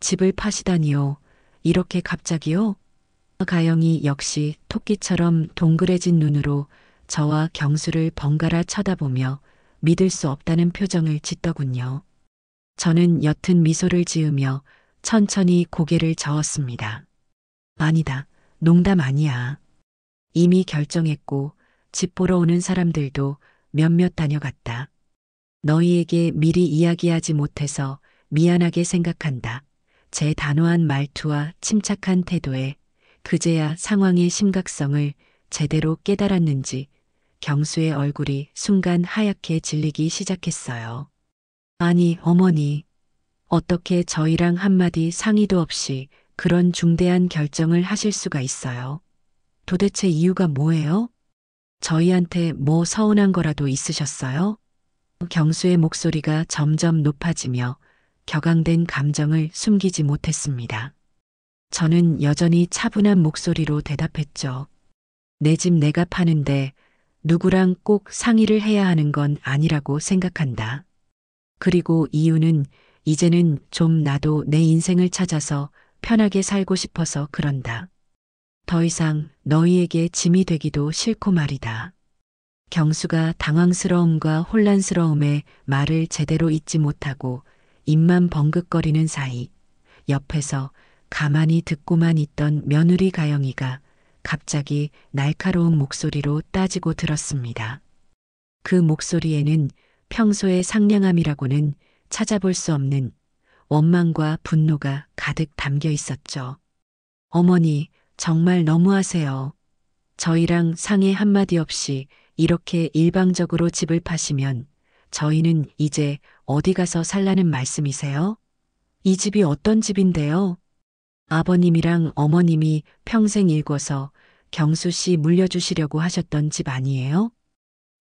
집을 파시다니요. 이렇게 갑자기요? 가영이 역시 토끼처럼 동그래진 눈으로 저와 경수를 번갈아 쳐다보며 믿을 수 없다는 표정을 짓더군요. 저는 옅은 미소를 지으며 천천히 고개를 저었습니다. 아니다. 농담 아니야. 이미 결정했고 집 보러 오는 사람들도 몇몇 다녀갔다. 너희에게 미리 이야기하지 못해서 미안하게 생각한다. 제 단호한 말투와 침착한 태도에 그제야 상황의 심각성을 제대로 깨달았는지 경수의 얼굴이 순간 하얗게 질리기 시작했어요. 아니, 어머니. 어떻게 저희랑 한마디 상의도 없이 그런 중대한 결정을 하실 수가 있어요? 도대체 이유가 뭐예요? 저희한테 뭐 서운한 거라도 있으셨어요? 경수의 목소리가 점점 높아지며 격앙된 감정을 숨기지 못했습니다. 저는 여전히 차분한 목소리로 대답했죠. 내 집 내가 파는데 누구랑 꼭 상의를 해야 하는 건 아니라고 생각한다. 그리고 이유는 이제는 좀 나도 내 인생을 찾아서 편하게 살고 싶어서 그런다. 더 이상 너희에게 짐이 되기도 싫고 말이다. 경수가 당황스러움과 혼란스러움에 말을 제대로 잇지 못하고 입만 벙긋거리는 사이 옆에서 가만히 듣고만 있던 며느리 가영이가 갑자기 날카로운 목소리로 따지고 들었습니다. 그 목소리에는 평소의 상냥함이라고는 찾아볼 수 없는 원망과 분노가 가득 담겨 있었죠. 어머니, 정말 너무하세요. 저희랑 상의 한마디 없이 이렇게 일방적으로 집을 파시면 저희는 이제 어디 가서 살라는 말씀이세요? 이 집이 어떤 집인데요? 아버님이랑 어머님이 평생 일궈서 경수 씨 물려주시려고 하셨던 집 아니에요?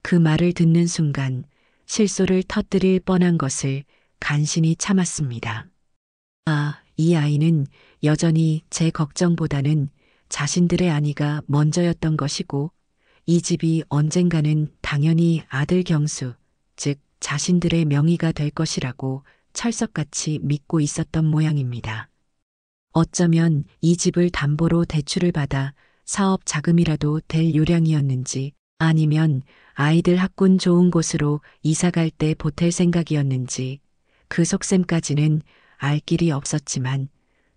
그 말을 듣는 순간 실소를 터뜨릴 뻔한 것을 간신히 참았습니다. 아, 이 아이는 여전히 제 걱정보다는 자신들의 안위가 먼저였던 것이고 이 집이 언젠가는 당연히 아들 경수, 즉 자신들의 명의가 될 것이라고 철석같이 믿고 있었던 모양입니다. 어쩌면 이 집을 담보로 대출을 받아 사업 자금이라도 될 요량이었는지 아니면 아이들 학군 좋은 곳으로 이사갈 때 보탤 생각이었는지 그 속셈까지는 알 길이 없었지만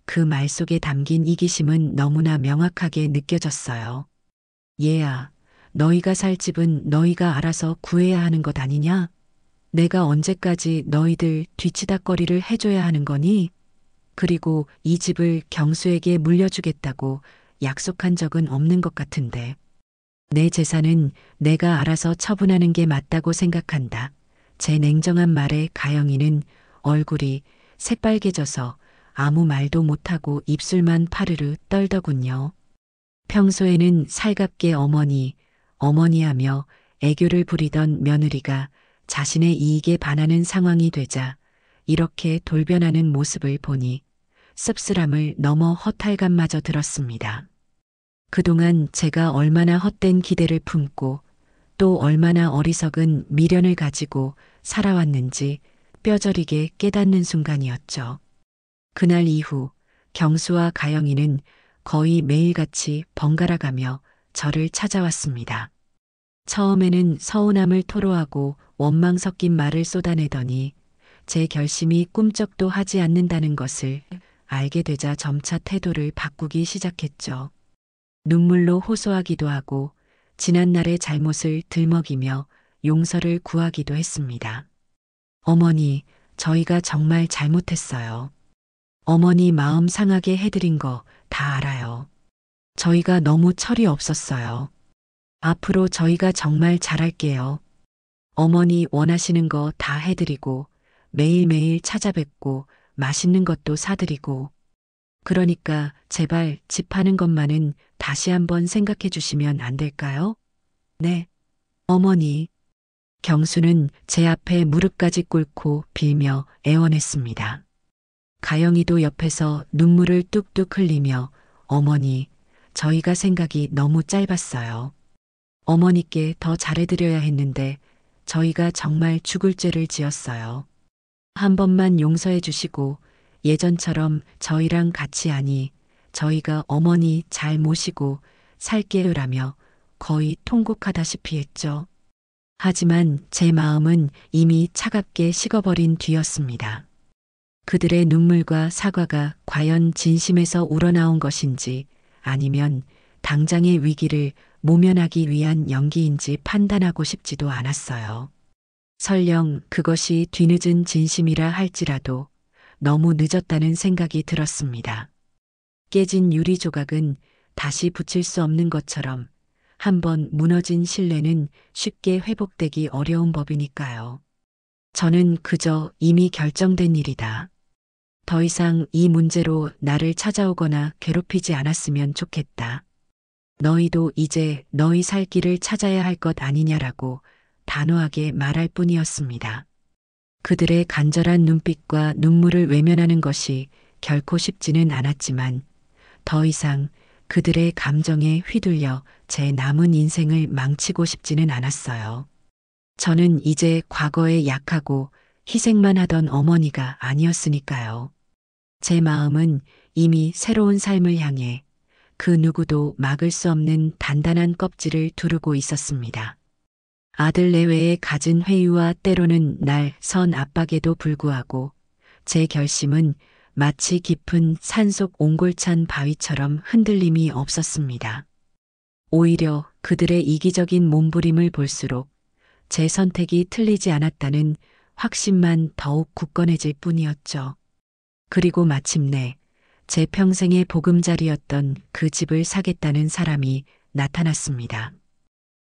그 말 속에 담긴 이기심은 너무나 명확하게 느껴졌어요. 얘야, 너희가 살 집은 너희가 알아서 구해야 하는 것 아니냐? 내가 언제까지 너희들 뒤치다꺼리를 해줘야 하는 거니? 그리고 이 집을 경수에게 물려주겠다고 약속한 적은 없는 것 같은데. 내 재산은 내가 알아서 처분하는 게 맞다고 생각한다. 제 냉정한 말에 가영이는 얼굴이 새빨개져서 아무 말도 못하고 입술만 파르르 떨더군요. 평소에는 살갑게 어머니, 어머니 하며 애교를 부리던 며느리가 자신의 이익에 반하는 상황이 되자 이렇게 돌변하는 모습을 보니 씁쓸함을 넘어 허탈감마저 들었습니다. 그동안 제가 얼마나 헛된 기대를 품고 또 얼마나 어리석은 미련을 가지고 살아왔는지 뼈저리게 깨닫는 순간이었죠. 그날 이후 경수와 가영이는 거의 매일같이 번갈아가며 저를 찾아왔습니다. 처음에는 서운함을 토로하고 원망 섞인 말을 쏟아내더니 제 결심이 꿈쩍도 하지 않는다는 것을 알게 되자 점차 태도를 바꾸기 시작했죠. 눈물로 호소하기도 하고 지난날의 잘못을 들먹이며 용서를 구하기도 했습니다. 어머니, 저희가 정말 잘못했어요. 어머니 마음 상하게 해드린 거 다 알아요. 저희가 너무 철이 없었어요. 앞으로 저희가 정말 잘할게요. 어머니 원하시는 거 다 해드리고 매일매일 찾아뵙고 맛있는 것도 사드리고. 그러니까 제발 집 파는 것만은 다시 한번 생각해 주시면 안 될까요? 네, 어머니. 경수는 제 앞에 무릎까지 꿇고 빌며 애원했습니다. 가영이도 옆에서 눈물을 뚝뚝 흘리며 어머니, 저희가 생각이 너무 짧았어요. 어머니께 더 잘해드려야 했는데 저희가 정말 죽을 죄를 지었어요. 한 번만 용서해 주시고 예전처럼 저희랑 같이 하니 저희가 어머니 잘 모시고 살게요라며 거의 통곡하다시피 했죠. 하지만 제 마음은 이미 차갑게 식어버린 뒤였습니다. 그들의 눈물과 사과가 과연 진심에서 우러나온 것인지 아니면 당장의 위기를 모면하기 위한 연기인지 판단하고 싶지도 않았어요. 설령 그것이 뒤늦은 진심이라 할지라도 너무 늦었다는 생각이 들었습니다. 깨진 유리 조각은 다시 붙일 수 없는 것처럼 한번 무너진 신뢰는 쉽게 회복되기 어려운 법이니까요. 저는 그저 이미 결정된 일이다. 더 이상 이 문제로 나를 찾아오거나 괴롭히지 않았으면 좋겠다. 너희도 이제 너희 살 길을 찾아야 할 것 아니냐라고 단호하게 말할 뿐이었습니다. 그들의 간절한 눈빛과 눈물을 외면하는 것이 결코 쉽지는 않았지만 더 이상 그들의 감정에 휘둘려 제 남은 인생을 망치고 싶지는 않았어요. 저는 이제 과거에 약하고 희생만 하던 어머니가 아니었으니까요. 제 마음은 이미 새로운 삶을 향해 그 누구도 막을 수 없는 단단한 껍질을 두르고 있었습니다. 아들 내외에 갖은 회유와 때로는 날 선 압박에도 불구하고 제 결심은 마치 깊은 산속 옹골찬 바위처럼 흔들림이 없었습니다. 오히려 그들의 이기적인 몸부림을 볼수록 제 선택이 틀리지 않았다는 확신만 더욱 굳건해질 뿐이었죠. 그리고 마침내 제 평생의 보금자리였던 그 집을 사겠다는 사람이 나타났습니다.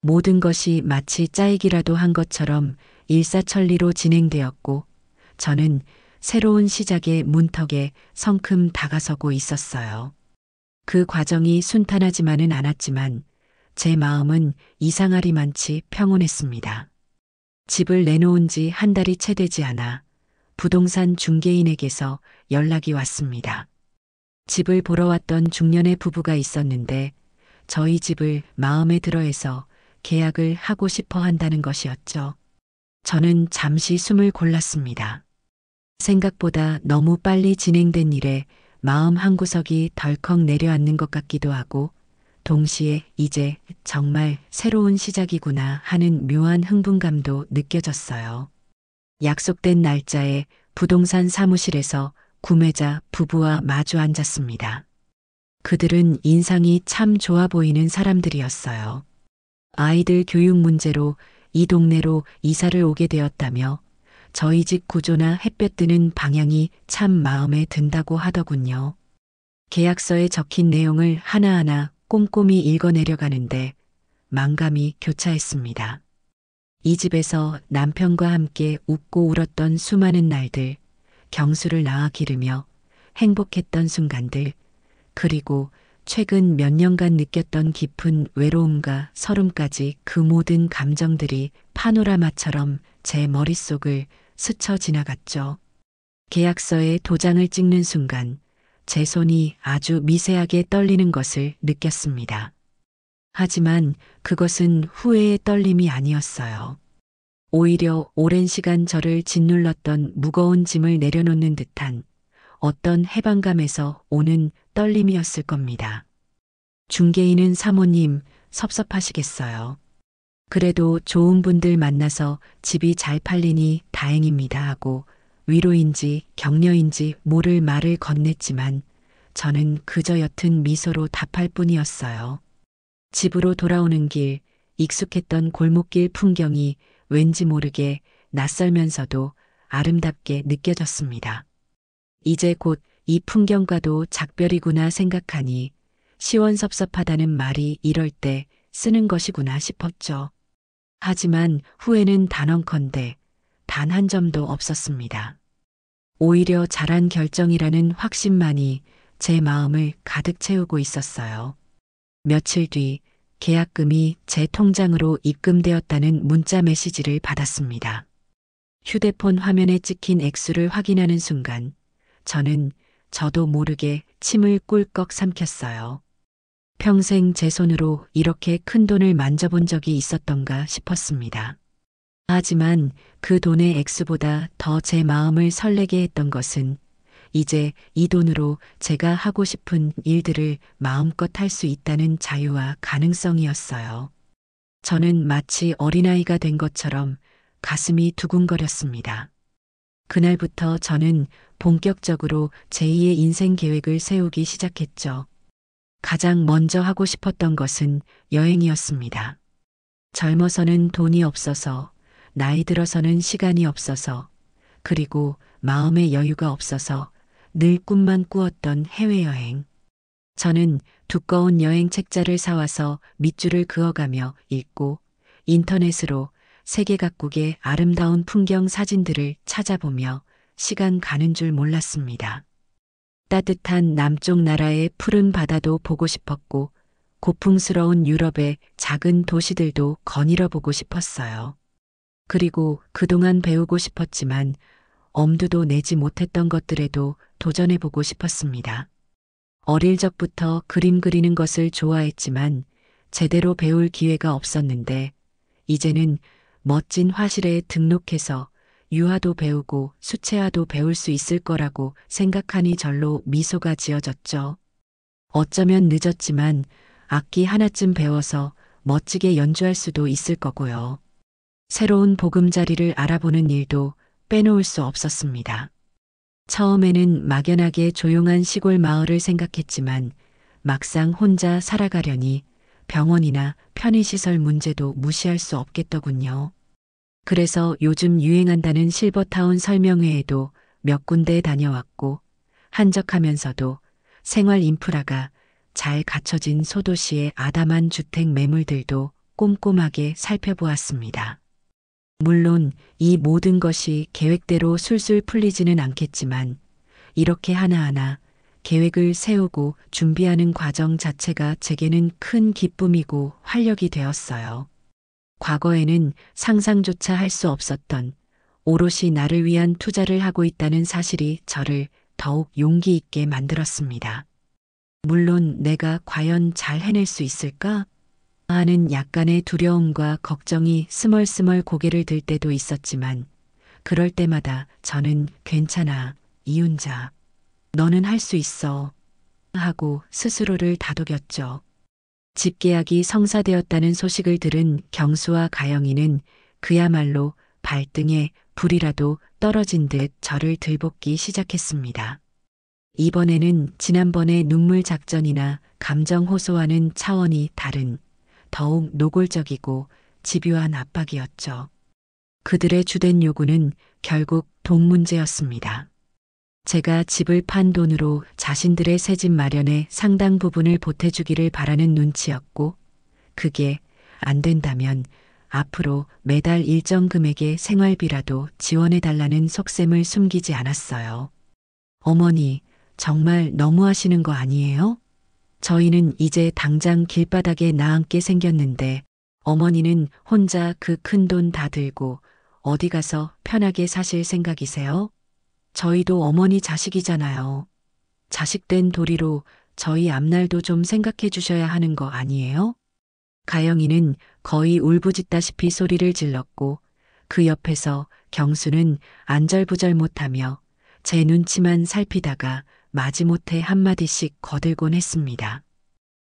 모든 것이 마치 짜이기라도 한 것처럼 일사천리로 진행되었고 저는 새로운 시작의 문턱에 성큼 다가서고 있었어요. 그 과정이 순탄하지만은 않았지만 제 마음은 이상하리만치 평온했습니다. 집을 내놓은 지 한 달이 채 되지 않아 부동산 중개인에게서 연락이 왔습니다. 집을 보러 왔던 중년의 부부가 있었는데 저희 집을 마음에 들어해서 계약을 하고 싶어 한다는 것이었죠. 저는 잠시 숨을 골랐습니다. 생각보다 너무 빨리 진행된 일에 마음 한구석이 덜컥 내려앉는 것 같기도 하고 동시에 이제 정말 새로운 시작이구나 하는 묘한 흥분감도 느껴졌어요. 약속된 날짜에 부동산 사무실에서 구매자 부부와 마주 앉았습니다. 그들은 인상이 참 좋아 보이는 사람들이었어요. 아이들 교육 문제로 이 동네로 이사를 오게 되었다며 저희 집 구조나 햇볕 드는 방향이 참 마음에 든다고 하더군요. 계약서에 적힌 내용을 하나하나 꼼꼼히 읽어내려가는데 만감이 교차했습니다. 이 집에서 남편과 함께 웃고 울었던 수많은 날들, 경수를 낳아 기르며 행복했던 순간들, 그리고 최근 몇 년간 느꼈던 깊은 외로움과 서름까지 그 모든 감정들이 파노라마처럼 제 머릿속을 스쳐 지나갔죠. 계약서에 도장을 찍는 순간 제 손이 아주 미세하게 떨리는 것을 느꼈습니다. 하지만 그것은 후회의 떨림이 아니었어요. 오히려 오랜 시간 저를 짓눌렀던 무거운 짐을 내려놓는 듯한 어떤 해방감에서 오는 떨림이었을 겁니다. 중개인은 사모님 섭섭하시겠어요. 그래도 좋은 분들 만나서 집이 잘 팔리니 다행입니다 하고 위로인지 격려인지 모를 말을 건넸지만 저는 그저 옅은 미소로 답할 뿐이었어요. 집으로 돌아오는 길, 익숙했던 골목길 풍경이 왠지 모르게 낯설면서도 아름답게 느껴졌습니다. 이제 곧 이 풍경과도 작별이구나 생각하니 시원섭섭하다는 말이 이럴 때 쓰는 것이구나 싶었죠. 하지만 후회는 단언컨대 단 한 점도 없었습니다. 오히려 잘한 결정이라는 확신만이 제 마음을 가득 채우고 있었어요. 며칠 뒤 계약금이 제 통장으로 입금되었다는 문자 메시지를 받았습니다. 휴대폰 화면에 찍힌 액수를 확인하는 순간 저도 모르게 침을 꿀꺽 삼켰어요. 평생 제 손으로 이렇게 큰 돈을 만져본 적이 있었던가 싶었습니다. 하지만 그 돈의 액수보다 더 제 마음을 설레게 했던 것은 이제 이 돈으로 제가 하고 싶은 일들을 마음껏 할 수 있다는 자유와 가능성이었어요. 저는 마치 어린아이가 된 것처럼 가슴이 두근거렸습니다. 그날부터 저는 본격적으로 제2의 인생 계획을 세우기 시작했죠. 가장 먼저 하고 싶었던 것은 여행이었습니다. 젊어서는 돈이 없어서, 나이 들어서는 시간이 없어서, 그리고 마음의 여유가 없어서 늘 꿈만 꾸었던 해외여행. 저는 두꺼운 여행 책자를 사와서 밑줄을 그어가며 읽고 인터넷으로 세계 각국의 아름다운 풍경 사진들을 찾아보며 시간 가는 줄 몰랐습니다. 따뜻한 남쪽 나라의 푸른 바다도 보고 싶었고 고풍스러운 유럽의 작은 도시들도 거닐어 보고 싶었어요. 그리고 그동안 배우고 싶었지만 엄두도 내지 못했던 것들에도 도전해 보고 싶었습니다. 어릴 적부터 그림 그리는 것을 좋아했지만 제대로 배울 기회가 없었는데 이제는 멋진 화실에 등록해서 유화도 배우고 수채화도 배울 수 있을 거라고 생각하니 절로 미소가 지어졌죠. 어쩌면 늦었지만 악기 하나쯤 배워서 멋지게 연주할 수도 있을 거고요. 새로운 보금자리를 알아보는 일도 빼놓을 수 없었습니다. 처음에는 막연하게 조용한 시골 마을을 생각했지만 막상 혼자 살아가려니 병원이나 편의시설 문제도 무시할 수 없겠더군요. 그래서 요즘 유행한다는 실버타운 설명회에도 몇 군데 다녀왔고 한적하면서도 생활 인프라가 잘 갖춰진 소도시의 아담한 주택 매물들도 꼼꼼하게 살펴보았습니다. 물론 이 모든 것이 계획대로 술술 풀리지는 않겠지만 이렇게 하나하나 계획을 세우고 준비하는 과정 자체가 제게는 큰 기쁨이고 활력이 되었어요. 과거에는 상상조차 할 수 없었던 오롯이 나를 위한 투자를 하고 있다는 사실이 저를 더욱 용기 있게 만들었습니다. 물론 내가 과연 잘 해낼 수 있을까? 하는 약간의 두려움과 걱정이 스멀스멀 고개를 들 때도 있었지만 그럴 때마다 저는 괜찮아, 이윤자. 너는 할 수 있어. 하고 스스로를 다독였죠. 집 계약이 성사되었다는 소식을 들은 경수와 가영이는 그야말로 발등에 불이라도 떨어진 듯 저를 들볶기 시작했습니다. 이번에는 지난번의 눈물 작전이나 감정 호소와는 차원이 다른 더욱 노골적이고 집요한 압박이었죠. 그들의 주된 요구는 결국 돈 문제였습니다. 제가 집을 판 돈으로 자신들의 새집 마련에 상당 부분을 보태주기를 바라는 눈치였고 그게 안 된다면 앞으로 매달 일정 금액의 생활비라도 지원해달라는 속셈을 숨기지 않았어요. 어머니, 정말 너무하시는 거 아니에요? 저희는 이제 당장 길바닥에 나앉게 생겼는데 어머니는 혼자 그 큰 돈 다 들고 어디 가서 편하게 사실 생각이세요? 저희도 어머니 자식이잖아요. 자식된 도리로 저희 앞날도 좀 생각해 주셔야 하는 거 아니에요? 가영이는 거의 울부짖다시피 소리를 질렀고 그 옆에서 경수는 안절부절 못하며 제 눈치만 살피다가 마지못해 한마디씩 거들곤 했습니다.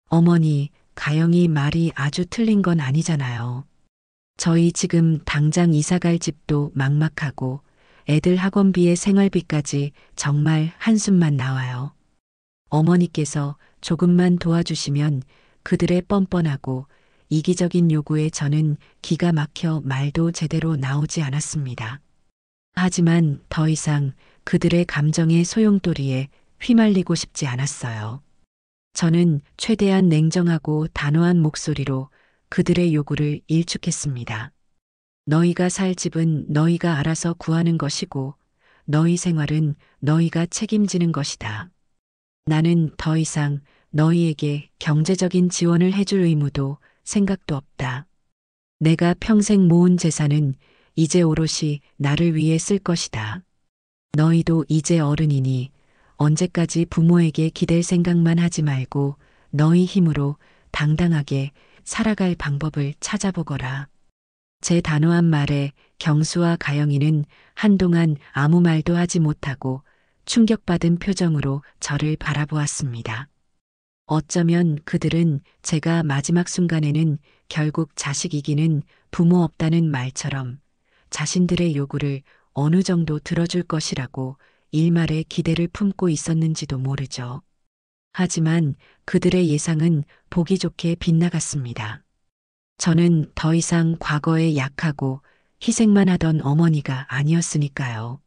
어머니, 가영이 말이 아주 틀린 건 아니잖아요. 저희 지금 당장 이사갈 집도 막막하고 애들 학원비에 생활비까지 정말 한숨만 나와요. 어머니께서 조금만 도와주시면 그들의 뻔뻔하고 이기적인 요구에 저는 기가 막혀 말도 제대로 나오지 않았습니다. 하지만 더 이상 그들의 감정의 소용돌이에 휘말리고 싶지 않았어요. 저는 최대한 냉정하고 단호한 목소리로 그들의 요구를 일축했습니다. 너희가 살 집은 너희가 알아서 구하는 것이고 너희 생활은 너희가 책임지는 것이다. 나는 더 이상 너희에게 경제적인 지원을 해줄 의무도 생각도 없다. 내가 평생 모은 재산은 이제 오롯이 나를 위해 쓸 것이다. 너희도 이제 어른이니 언제까지 부모에게 기댈 생각만 하지 말고 너희 힘으로 당당하게 살아갈 방법을 찾아보거라. 제 단호한 말에 경수와 가영이는 한동안 아무 말도 하지 못하고 충격받은 표정으로 저를 바라보았습니다. 어쩌면 그들은 제가 마지막 순간에는 결국 자식 이기는 부모 없다는 말처럼 자신들의 요구를 어느 정도 들어줄 것이라고 일말의 기대를 품고 있었는지도 모르죠. 하지만 그들의 예상은 보기 좋게 빗나갔습니다. 저는 더 이상 과거에 약하고 희생만 하던 어머니가 아니었으니까요.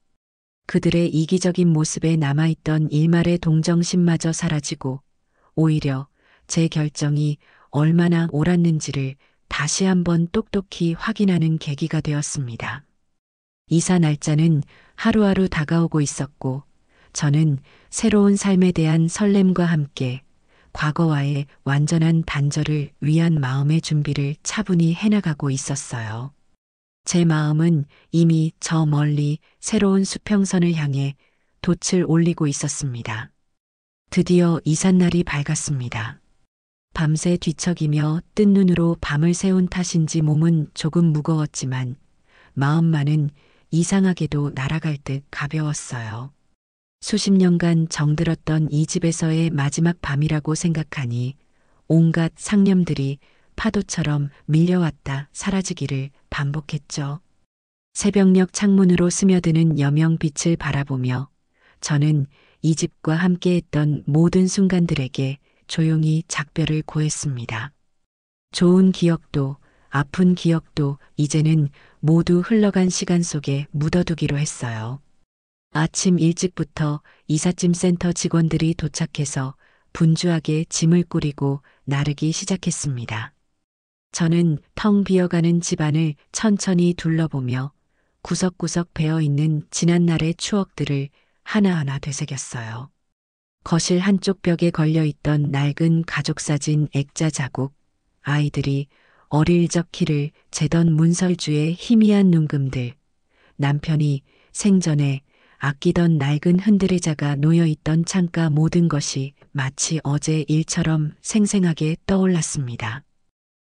그들의 이기적인 모습에 남아있던 일말의 동정심마저 사라지고 오히려 제 결정이 얼마나 옳았는지를 다시 한번 똑똑히 확인하는 계기가 되었습니다. 이사 날짜는 하루하루 다가오고 있었고 저는 새로운 삶에 대한 설렘과 함께 과거와의 완전한 단절을 위한 마음의 준비를 차분히 해나가고 있었어요. 제 마음은 이미 저 멀리 새로운 수평선을 향해 돛을 올리고 있었습니다. 드디어 이삿날이 밝았습니다. 밤새 뒤척이며 뜬 눈으로 밤을 새운 탓인지 몸은 조금 무거웠지만 마음만은 이상하게도 날아갈 듯 가벼웠어요. 수십 년간 정들었던 이 집에서의 마지막 밤이라고 생각하니 온갖 상념들이 파도처럼 밀려왔다 사라지기를 반복했죠. 새벽녘 창문으로 스며드는 여명빛을 바라보며 저는 이 집과 함께했던 모든 순간들에게 조용히 작별을 고했습니다. 좋은 기억도 아픈 기억도 이제는 모두 흘러간 시간 속에 묻어두기로 했어요. 아침 일찍부터 이삿짐 센터 직원들이 도착해서 분주하게 짐을 꾸리고 나르기 시작했습니다. 저는 텅 비어가는 집안을 천천히 둘러보며 구석구석 배어있는 지난날의 추억들을 하나하나 되새겼어요. 거실 한쪽 벽에 걸려있던 낡은 가족사진 액자 자국, 아이들이 어릴 적 키를 재던 문설주의 희미한 눈금들, 남편이 생전에 아끼던 낡은 흔들의자가 놓여있던 창가 모든 것이 마치 어제 일처럼 생생하게 떠올랐습니다.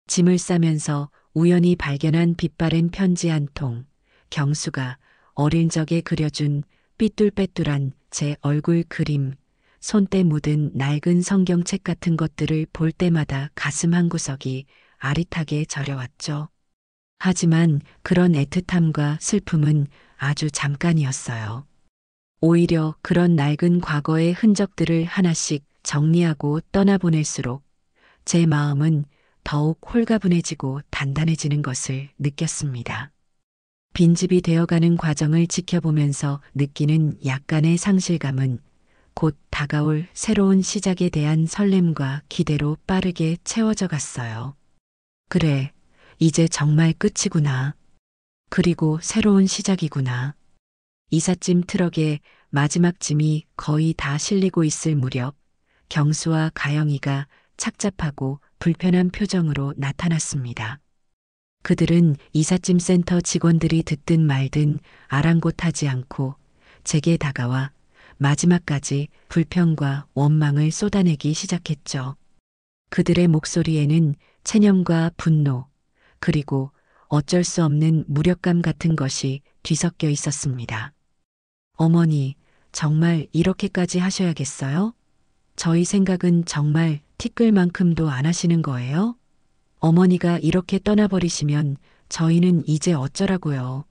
짐을 싸면서 우연히 발견한 빛바랜 편지 한 통, 경수가 어린 적에 그려준 삐뚤빼뚤한 제 얼굴 그림, 손때 묻은 낡은 성경책 같은 것들을 볼 때마다 가슴 한구석이 아릿하게 저려왔죠. 하지만 그런 애틋함과 슬픔은 아주 잠깐이었어요. 오히려 그런 낡은 과거의 흔적들을 하나씩 정리하고 떠나보낼수록 제 마음은 더욱 홀가분해지고 단단해지는 것을 느꼈습니다. 빈집이 되어가는 과정을 지켜보면서 느끼는 약간의 상실감은 곧 다가올 새로운 시작에 대한 설렘과 기대로 빠르게 채워져 갔어요. 그래, 이제 정말 끝이구나. 그리고 새로운 시작이구나. 이삿짐 트럭에 마지막 짐이 거의 다 실리고 있을 무렵 경수와 가영이가 착잡하고 불편한 표정으로 나타났습니다. 그들은 이삿짐 센터 직원들이 듣든 말든 아랑곳하지 않고 제게 다가와 마지막까지 불평과 원망을 쏟아내기 시작했죠. 그들의 목소리에는 체념과 분노, 그리고 어쩔 수 없는 무력감 같은 것이 뒤섞여 있었습니다. 어머니, 정말 이렇게까지 하셔야겠어요? 저희 생각은 정말 티끌만큼도 안 하시는 거예요? 어머니가 이렇게 떠나버리시면 저희는 이제 어쩌라고요?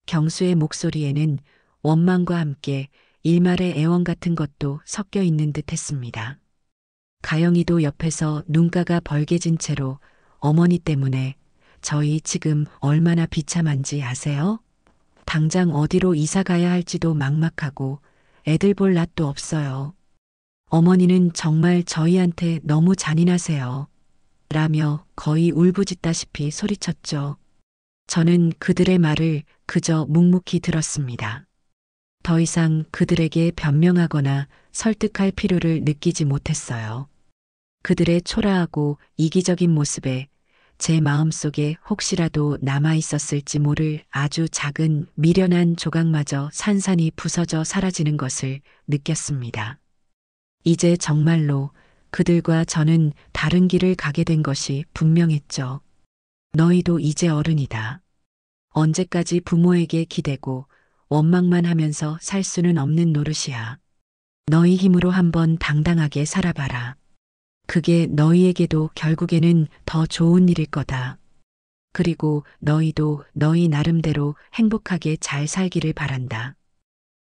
경수의 목소리에는 원망과 함께 일말의 애원 같은 것도 섞여 있는 듯 했습니다. 가영이도 옆에서 눈가가 벌개진 채로 어머니 때문에 저희 지금 얼마나 비참한지 아세요? 당장 어디로 이사 가야 할지도 막막하고 애들 볼 낯도 없어요. 어머니는 정말 저희한테 너무 잔인하세요. 라며 거의 울부짖다시피 소리쳤죠. 저는 그들의 말을 그저 묵묵히 들었습니다. 더 이상 그들에게 변명하거나 설득할 필요를 느끼지 못했어요. 그들의 초라하고 이기적인 모습에 제 마음속에 혹시라도 남아 있었을지 모를 아주 작은 미련한 조각마저 산산이 부서져 사라지는 것을 느꼈습니다. 이제 정말로 그들과 저는 다른 길을 가게 된 것이 분명했죠. 너희도 이제 어른이다. 언제까지 부모에게 기대고 원망만 하면서 살 수는 없는 노릇이야. 너희 힘으로 한번 당당하게 살아봐라. 그게 너희에게도 결국에는 더 좋은 일일 거다. 그리고 너희도 너희 나름대로 행복하게 잘 살기를 바란다.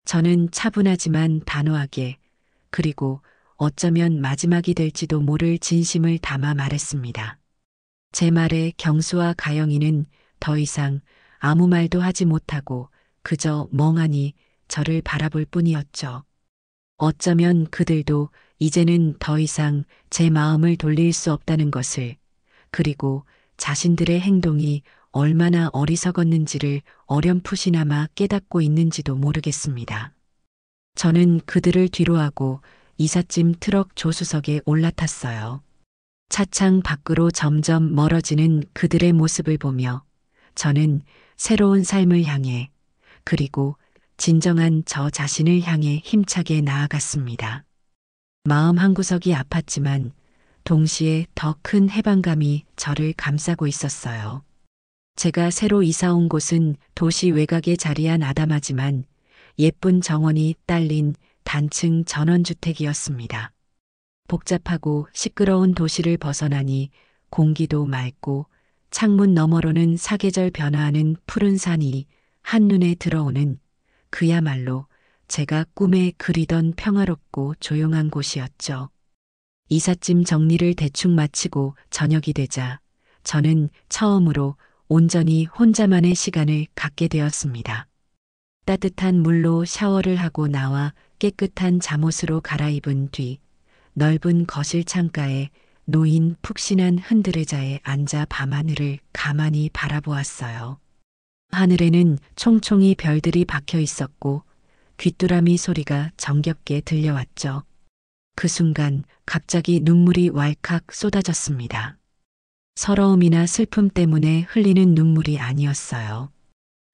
저는 차분하지만 단호하게, 그리고 어쩌면 마지막이 될지도 모를 진심을 담아 말했습니다. 제 말에 경수와 가영이는 더 이상 아무 말도 하지 못하고 그저 멍하니 저를 바라볼 뿐이었죠. 어쩌면 그들도 이제는 더 이상 제 마음을 돌릴 수 없다는 것을, 그리고 자신들의 행동이 얼마나 어리석었는지를 어렴풋이나마 깨닫고 있는지도 모르겠습니다. 저는 그들을 뒤로하고 이삿짐 트럭 조수석에 올라탔어요. 차창 밖으로 점점 멀어지는 그들의 모습을 보며 저는 새로운 삶을 향해, 그리고 진정한 저 자신을 향해 힘차게 나아갔습니다. 마음 한구석이 아팠지만 동시에 더 큰 해방감이 저를 감싸고 있었어요. 제가 새로 이사 온 곳은 도시 외곽에 자리한 아담하지만 예쁜 정원이 딸린 단층 전원주택이었습니다. 복잡하고 시끄러운 도시를 벗어나니 공기도 맑고 창문 너머로는 사계절 변화하는 푸른 산이 한눈에 들어오는, 그야말로 제가 꿈에 그리던 평화롭고 조용한 곳이었죠. 이삿짐 정리를 대충 마치고 저녁이 되자 저는 처음으로 온전히 혼자만의 시간을 갖게 되었습니다. 따뜻한 물로 샤워를 하고 나와 깨끗한 잠옷으로 갈아입은 뒤 넓은 거실 창가에 놓인 푹신한 흔들의자에 앉아 밤하늘을 가만히 바라보았어요. 하늘에는 총총히 별들이 박혀 있었고 귀뚜라미 소리가 정겹게 들려왔죠. 그 순간 갑자기 눈물이 왈칵 쏟아졌습니다. 서러움이나 슬픔 때문에 흘리는 눈물이 아니었어요.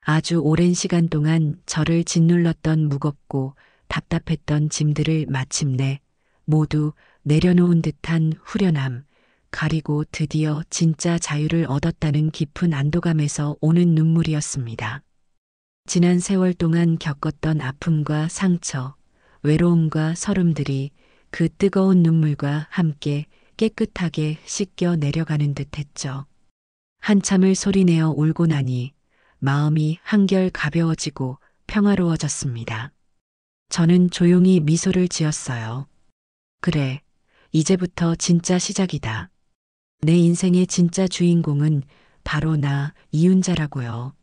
아주 오랜 시간 동안 저를 짓눌렀던 무겁고 답답했던 짐들을 마침내 모두 내려놓은 듯한 후련함, 가리고 드디어 진짜 자유를 얻었다는 깊은 안도감에서 오는 눈물이었습니다. 지난 세월 동안 겪었던 아픔과 상처, 외로움과 서름들이 그 뜨거운 눈물과 함께 깨끗하게 씻겨 내려가는 듯 했죠. 한참을 소리내어 울고 나니 마음이 한결 가벼워지고 평화로워졌습니다. 저는 조용히 미소를 지었어요. 그래, 이제부터 진짜 시작이다. 내 인생의 진짜 주인공은 바로 나 이윤자라고요.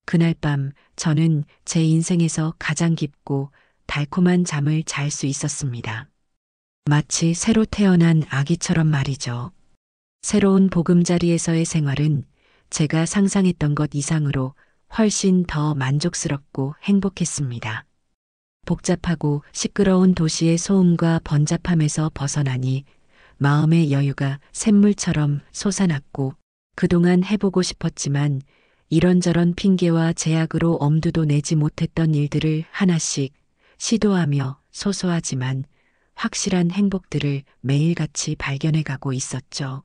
그날 밤 저는 제 인생에서 가장 깊고 달콤한 잠을 잘 수 있었습니다. 마치 새로 태어난 아기처럼 말이죠. 새로운 보금자리에서의 생활은 제가 상상했던 것 이상으로 훨씬 더 만족스럽고 행복했습니다. 복잡하고 시끄러운 도시의 소음과 번잡함에서 벗어나니 마음의 여유가 샘물처럼 솟아났고, 그동안 해보고 싶었지만 이런저런 핑계와 제약으로 엄두도 내지 못했던 일들을 하나씩 시도하며 소소하지만 확실한 행복들을 매일같이 발견해가고 있었죠.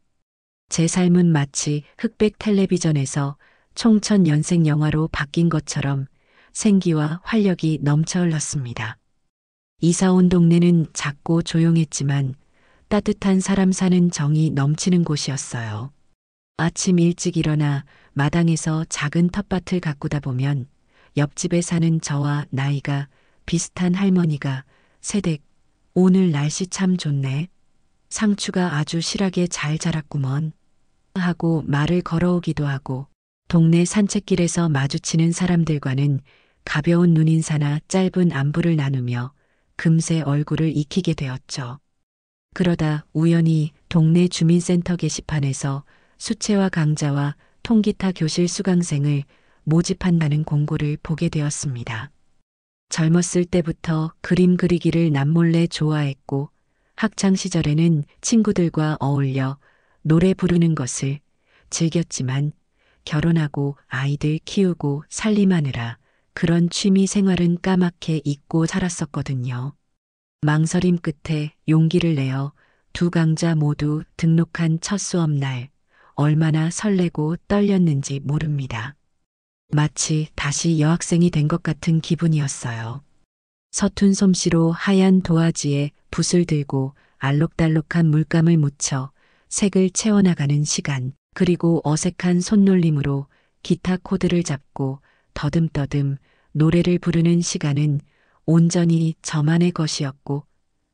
제 삶은 마치 흑백 텔레비전에서 총천연색 영화로 바뀐 것처럼 생기와 활력이 넘쳐 흘렀습니다. 이사 온 동네는 작고 조용했지만 따뜻한 사람 사는 정이 넘치는 곳이었어요. 아침 일찍 일어나 마당에서 작은 텃밭을 가꾸다 보면 옆집에 사는 저와 나이가 비슷한 할머니가 새댁, 오늘 날씨 참 좋네. 상추가 아주 실하게 잘 자랐구먼. 하고 말을 걸어오기도 하고, 동네 산책길에서 마주치는 사람들과는 가벼운 눈인사나 짧은 안부를 나누며 금세 얼굴을 익히게 되었죠. 그러다 우연히 동네 주민센터 게시판에서 수채화 강자와 통기타 교실 수강생을 모집한다는 공고를 보게 되었습니다. 젊었을 때부터 그림 그리기를 남몰래 좋아했고 학창 시절에는 친구들과 어울려 노래 부르는 것을 즐겼지만 결혼하고 아이들 키우고 살림하느라 그런 취미 생활은 까맣게 잊고 살았었거든요. 망설임 끝에 용기를 내어 두 강좌 모두 등록한 첫 수업날 얼마나 설레고 떨렸는지 모릅니다. 마치 다시 여학생이 된 것 같은 기분이었어요. 서툰 솜씨로 하얀 도화지에 붓을 들고 알록달록한 물감을 묻혀 색을 채워나가는 시간, 그리고 어색한 손놀림으로 기타 코드를 잡고 더듬더듬 노래를 부르는 시간은 온전히 저만의 것이었고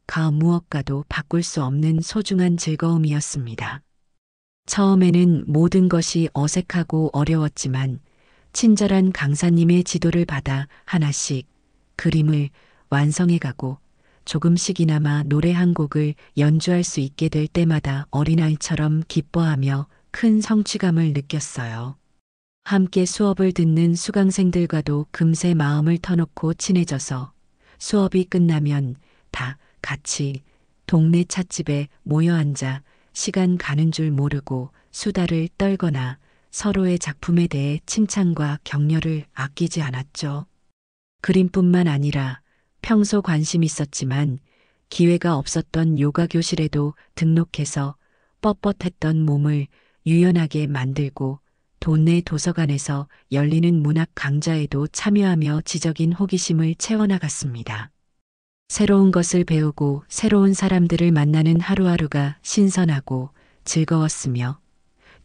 그 무엇과도 바꿀 수 없는 소중한 즐거움이었습니다. 처음에는 모든 것이 어색하고 어려웠지만 친절한 강사님의 지도를 받아 하나씩 그림을 완성해가고 조금씩이나마 노래 한 곡을 연주할 수 있게 될 때마다 어린아이처럼 기뻐하며 큰 성취감을 느꼈어요. 함께 수업을 듣는 수강생들과도 금세 마음을 터놓고 친해져서 수업이 끝나면 다 같이 동네 찻집에 모여 앉아 시간 가는 줄 모르고 수다를 떨거나 서로의 작품에 대해 칭찬과 격려를 아끼지 않았죠. 그림뿐만 아니라 평소 관심 있었지만 기회가 없었던 요가 교실에도 등록해서 뻣뻣했던 몸을 유연하게 만들고 동네 도서관에서 열리는 문학 강좌에도 참여하며 지적인 호기심을 채워나갔습니다. 새로운 것을 배우고 새로운 사람들을 만나는 하루하루가 신선하고 즐거웠으며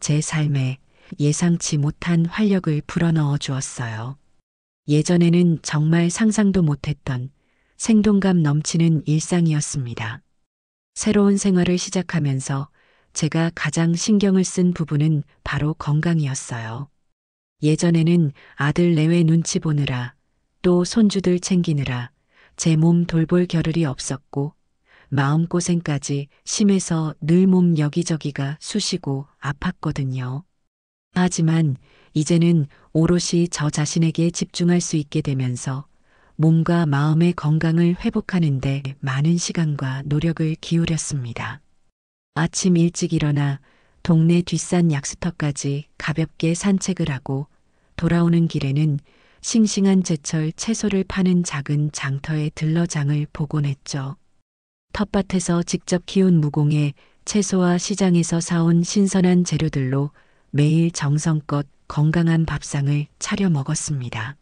제 삶에 예상치 못한 활력을 불어넣어 주었어요. 예전에는 정말 상상도 못했던 생동감 넘치는 일상이었습니다. 새로운 생활을 시작하면서 제가 가장 신경을 쓴 부분은 바로 건강이었어요. 예전에는 아들 내외 눈치 보느라 또 손주들 챙기느라 제 몸 돌볼 겨를이 없었고 마음고생까지 심해서 늘 몸 여기저기가 쑤시고 아팠거든요. 하지만 이제는 오롯이 저 자신에게 집중할 수 있게 되면서 몸과 마음의 건강을 회복하는 데 많은 시간과 노력을 기울였습니다. 아침 일찍 일어나 동네 뒷산 약수터까지 가볍게 산책을 하고 돌아오는 길에는 싱싱한 제철 채소를 파는 작은 장터에 들러 장을 보곤 했죠. 텃밭에서 직접 키운 무공의 채소와 시장에서 사온 신선한 재료들로 매일 정성껏 건강한 밥상을 차려 먹었습니다.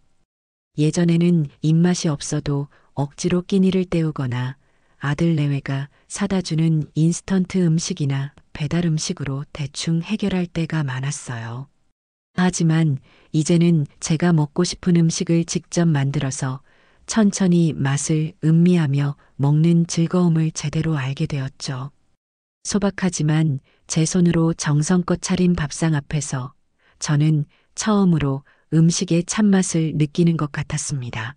예전에는 입맛이 없어도 억지로 끼니를 때우거나 아들 내외가 사다 주는 인스턴트 음식이나 배달 음식으로 대충 해결할 때가 많았어요. 하지만 이제는 제가 먹고 싶은 음식을 직접 만들어서 천천히 맛을 음미하며 먹는 즐거움을 제대로 알게 되었죠. 소박하지만 제 손으로 정성껏 차린 밥상 앞에서 저는 처음으로 음식의 참맛을 느끼는 것 같았습니다.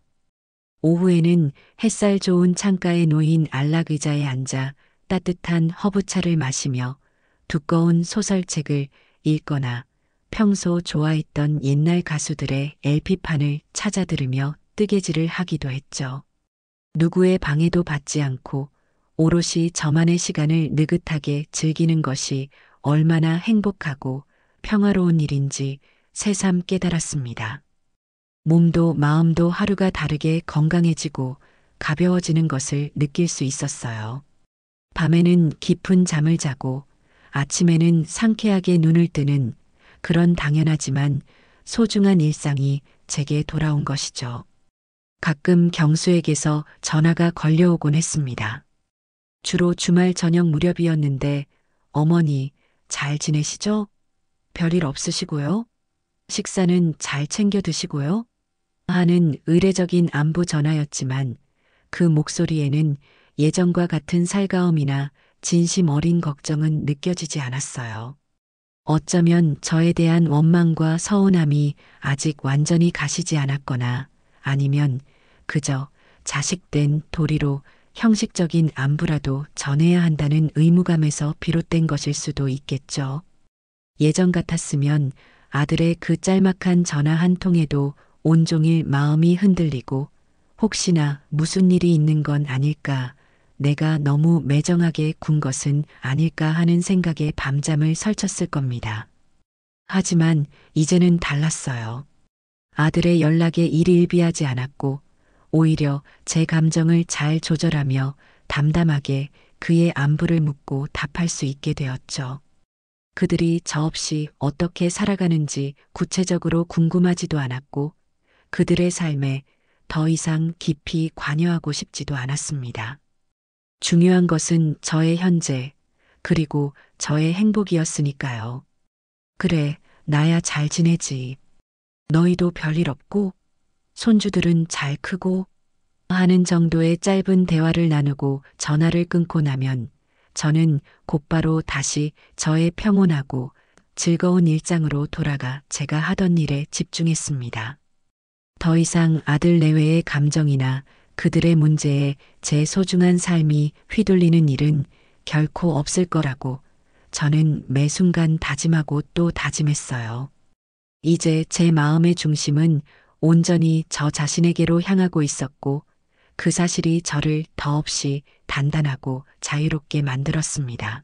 오후에는 햇살 좋은 창가에 놓인 안락의자에 앉아 따뜻한 허브차를 마시며 두꺼운 소설책을 읽거나 평소 좋아했던 옛날 가수들의 LP판을 찾아 들으며 뜨개질을 하기도 했죠. 누구의 방해도 받지 않고 오롯이 저만의 시간을 느긋하게 즐기는 것이 얼마나 행복하고 평화로운 일인지 새삼 깨달았습니다. 몸도 마음도 하루가 다르게 건강해지고 가벼워지는 것을 느낄 수 있었어요. 밤에는 깊은 잠을 자고 아침에는 상쾌하게 눈을 뜨는 그런 당연하지만 소중한 일상이 제게 돌아온 것이죠. 가끔 경수에게서 전화가 걸려오곤 했습니다. 주로 주말 저녁 무렵이었는데 어머니 잘 지내시죠? 별일 없으시고요? 식사는 잘 챙겨 드시고요? 하는 의례적인 안부 전화였지만 그 목소리에는 예전과 같은 살가움이나 진심 어린 걱정은 느껴지지 않았어요. 어쩌면 저에 대한 원망과 서운함이 아직 완전히 가시지 않았거나 아니면 그저 자식된 도리로 형식적인 안부라도 전해야 한다는 의무감에서 비롯된 것일 수도 있겠죠. 예전 같았으면 아들의 그 짤막한 전화 한 통에도 온종일 마음이 흔들리고 혹시나 무슨 일이 있는 건 아닐까, 내가 너무 매정하게 군 것은 아닐까 하는 생각에 밤잠을 설쳤을 겁니다. 하지만 이제는 달랐어요. 아들의 연락에 일일비하지 않았고 오히려 제 감정을 잘 조절하며 담담하게 그의 안부를 묻고 답할 수 있게 되었죠. 그들이 저 없이 어떻게 살아가는지 구체적으로 궁금하지도 않았고 그들의 삶에 더 이상 깊이 관여하고 싶지도 않았습니다. 중요한 것은 저의 현재, 그리고 저의 행복이었으니까요. 그래, 나야 잘 지내지. 너희도 별일 없고, 손주들은 잘 크고, 하는 정도의 짧은 대화를 나누고 전화를 끊고 나면 저는 곧바로 다시 저의 평온하고 즐거운 일상으로 돌아가 제가 하던 일에 집중했습니다. 더 이상 아들 내외의 감정이나 그들의 문제에 제 소중한 삶이 휘둘리는 일은 결코 없을 거라고 저는 매 순간 다짐하고 또 다짐했어요. 이제 제 마음의 중심은 온전히 저 자신에게로 향하고 있었고 그 사실이 저를 더없이 단단하고 자유롭게 만들었습니다.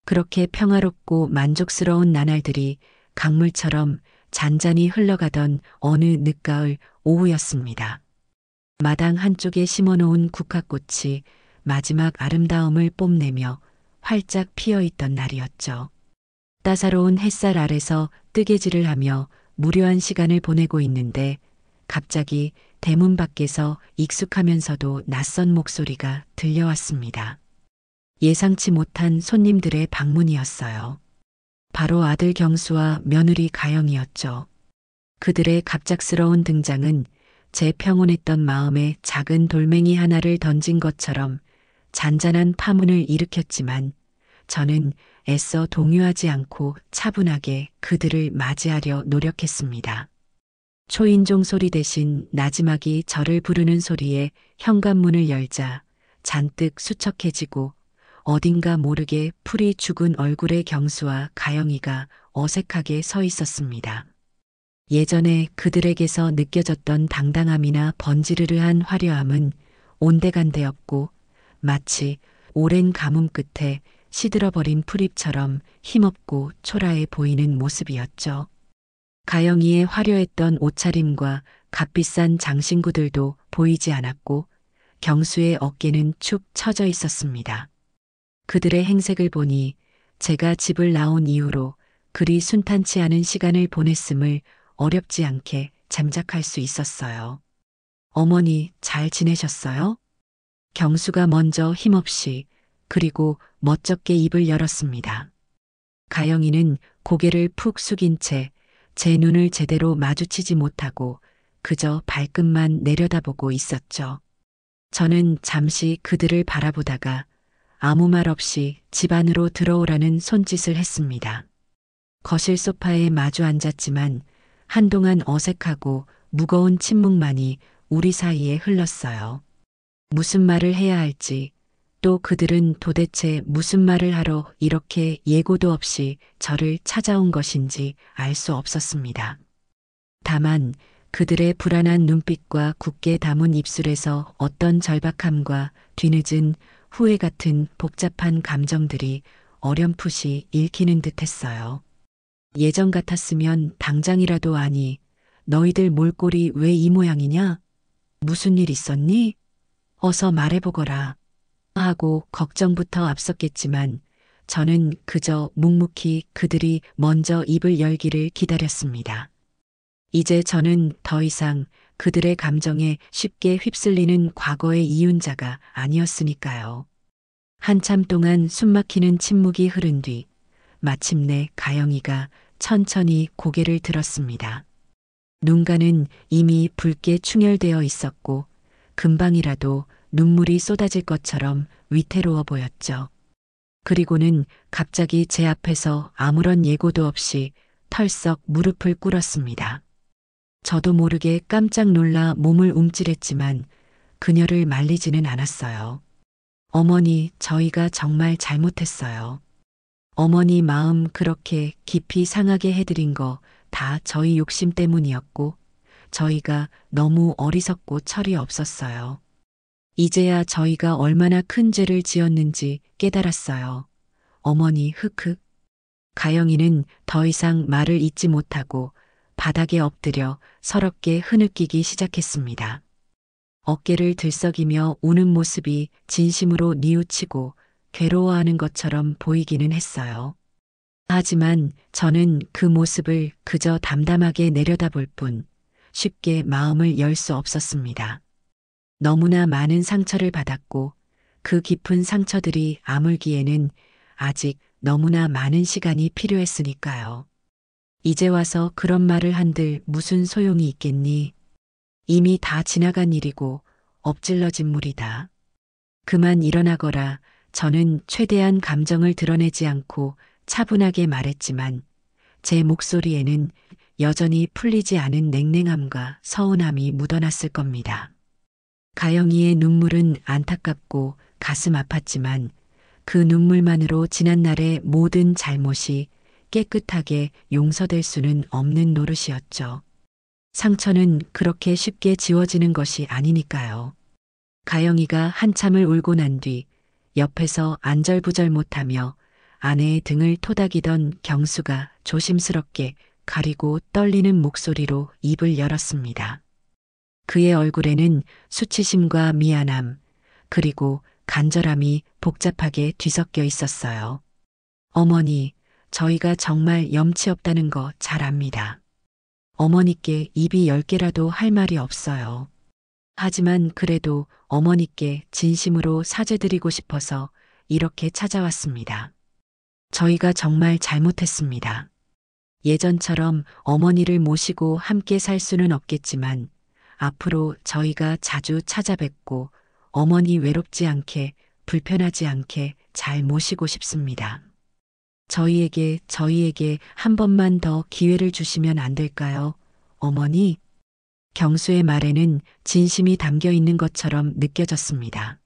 그렇게 평화롭고 만족스러운 나날들이 강물처럼 잔잔히 흘러가던 어느 늦가을 오후였습니다. 마당 한쪽에 심어놓은 국화꽃이 마지막 아름다움을 뽐내며 활짝 피어있던 날이었죠. 따사로운 햇살 아래서 뜨개질을 하며 무료한 시간을 보내고 있는데 갑자기 대문 밖에서 익숙하면서도 낯선 목소리가 들려왔습니다. 예상치 못한 손님들의 방문이었어요. 바로 아들 경수와 며느리 가영이었죠. 그들의 갑작스러운 등장은 제 평온했던 마음에 작은 돌멩이 하나를 던진 것처럼 잔잔한 파문을 일으켰지만 저는 애써 동요하지 않고 차분하게 그들을 맞이하려 노력했습니다. 초인종 소리 대신 나지막이 저를 부르는 소리에 현관문을 열자 잔뜩 수척해지고 어딘가 모르게 풀이 죽은 얼굴의 경수와 가영이가 어색하게 서 있었습니다. 예전에 그들에게서 느껴졌던 당당함이나 번지르르한 화려함은 온데간데 없고 마치 오랜 가뭄 끝에 시들어버린 풀잎처럼 힘없고 초라해 보이는 모습이었죠. 가영이의 화려했던 옷차림과 값비싼 장신구들도 보이지 않았고 경수의 어깨는 축 처져 있었습니다. 그들의 행색을 보니 제가 집을 나온 이후로 그리 순탄치 않은 시간을 보냈음을 어렵지 않게 짐작할 수 있었어요. 어머니 잘 지내셨어요? 경수가 먼저 힘없이 그리고 멋쩍게 입을 열었습니다. 가영이는 고개를 푹 숙인 채 제 눈을 제대로 마주치지 못하고 그저 발끝만 내려다보고 있었죠. 저는 잠시 그들을 바라보다가 아무 말 없이 집 안으로 들어오라는 손짓을 했습니다. 거실 소파에 마주 앉았지만 한동안 어색하고 무거운 침묵만이 우리 사이에 흘렀어요. 무슨 말을 해야 할지, 또 그들은 도대체 무슨 말을 하러 이렇게 예고도 없이 저를 찾아온 것인지 알 수 없었습니다. 다만 그들의 불안한 눈빛과 굳게 담은 입술에서 어떤 절박함과 뒤늦은 후회 같은 복잡한 감정들이 어렴풋이 읽히는 듯 했어요. 예전 같았으면 당장이라도 아니, 너희들 몰골이 왜 이 모양이냐? 무슨 일 있었니? 어서 말해보거라. 하고 걱정부터 앞섰겠지만 저는 그저 묵묵히 그들이 먼저 입을 열기를 기다렸습니다. 이제 저는 더 이상 그들의 감정에 쉽게 휩쓸리는 과거의 이윤자가 아니었으니까요. 한참 동안 숨막히는 침묵이 흐른 뒤 마침내 가영이가 천천히 고개를 들었습니다. 눈가는 이미 붉게 충혈되어 있었고 금방이라도 눈물이 쏟아질 것처럼 위태로워 보였죠. 그리고는 갑자기 제 앞에서 아무런 예고도 없이 털썩 무릎을 꿇었습니다. 저도 모르게 깜짝 놀라 몸을 움찔했지만 그녀를 말리지는 않았어요. 어머니, 저희가 정말 잘못했어요. 어머니 마음 그렇게 깊이 상하게 해드린 거 다 저희 욕심 때문이었고 저희가 너무 어리석고 철이 없었어요. 이제야 저희가 얼마나 큰 죄를 지었는지 깨달았어요. 어머니 흑흑. 가영이는 더 이상 말을 잇지 못하고 바닥에 엎드려 서럽게 흐느끼기 시작했습니다. 어깨를 들썩이며 우는 모습이 진심으로 뉘우치고 괴로워하는 것처럼 보이기는 했어요. 하지만 저는 그 모습을 그저 담담하게 내려다볼 뿐 쉽게 마음을 열 수 없었습니다. 너무나 많은 상처를 받았고 그 깊은 상처들이 아물기에는 아직 너무나 많은 시간이 필요했으니까요. 이제 와서 그런 말을 한들 무슨 소용이 있겠니? 이미 다 지나간 일이고 엎질러진 물이다. 그만 일어나거라. 저는 최대한 감정을 드러내지 않고 차분하게 말했지만 제 목소리에는 여전히 풀리지 않은 냉랭함과 서운함이 묻어났을 겁니다. 가영이의 눈물은 안타깝고 가슴 아팠지만 그 눈물만으로 지난날의 모든 잘못이 깨끗하게 용서될 수는 없는 노릇이었죠. 상처는 그렇게 쉽게 지워지는 것이 아니니까요. 가영이가 한참을 울고 난 뒤 옆에서 안절부절 못하며 아내의 등을 토닥이던 경수가 조심스럽게 가리고 떨리는 목소리로 입을 열었습니다. 그의 얼굴에는 수치심과 미안함, 그리고 간절함이 복잡하게 뒤섞여 있었어요. 어머니, 저희가 정말 염치 없다는 거 잘 압니다. 어머니께 입이 10개라도 할 말이 없어요. 하지만 그래도 어머니께 진심으로 사죄드리고 싶어서 이렇게 찾아왔습니다. 저희가 정말 잘못했습니다. 예전처럼 어머니를 모시고 함께 살 수는 없겠지만 앞으로 저희가 자주 찾아뵙고 어머니 외롭지 않게 불편하지 않게 잘 모시고 싶습니다. 저희에게 한 번만 더 기회를 주시면 안 될까요? 어머니? 경수의 말에는 진심이 담겨 있는 것처럼 느껴졌습니다.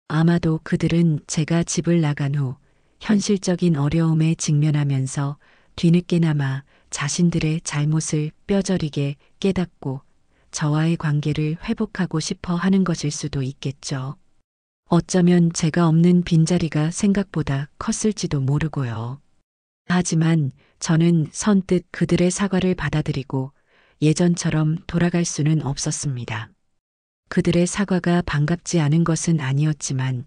아마도 그들은 제가 집을 나간 후 현실적인 어려움에 직면하면서 뒤늦게나마 자신들의 잘못을 뼈저리게 깨닫고 저와의 관계를 회복하고 싶어 하는 것일 수도 있겠죠. 어쩌면 제가 없는 빈자리가 생각보다 컸을지도 모르고요. 하지만 저는 선뜻 그들의 사과를 받아들이고 예전처럼 돌아갈 수는 없었습니다. 그들의 사과가 반갑지 않은 것은 아니었지만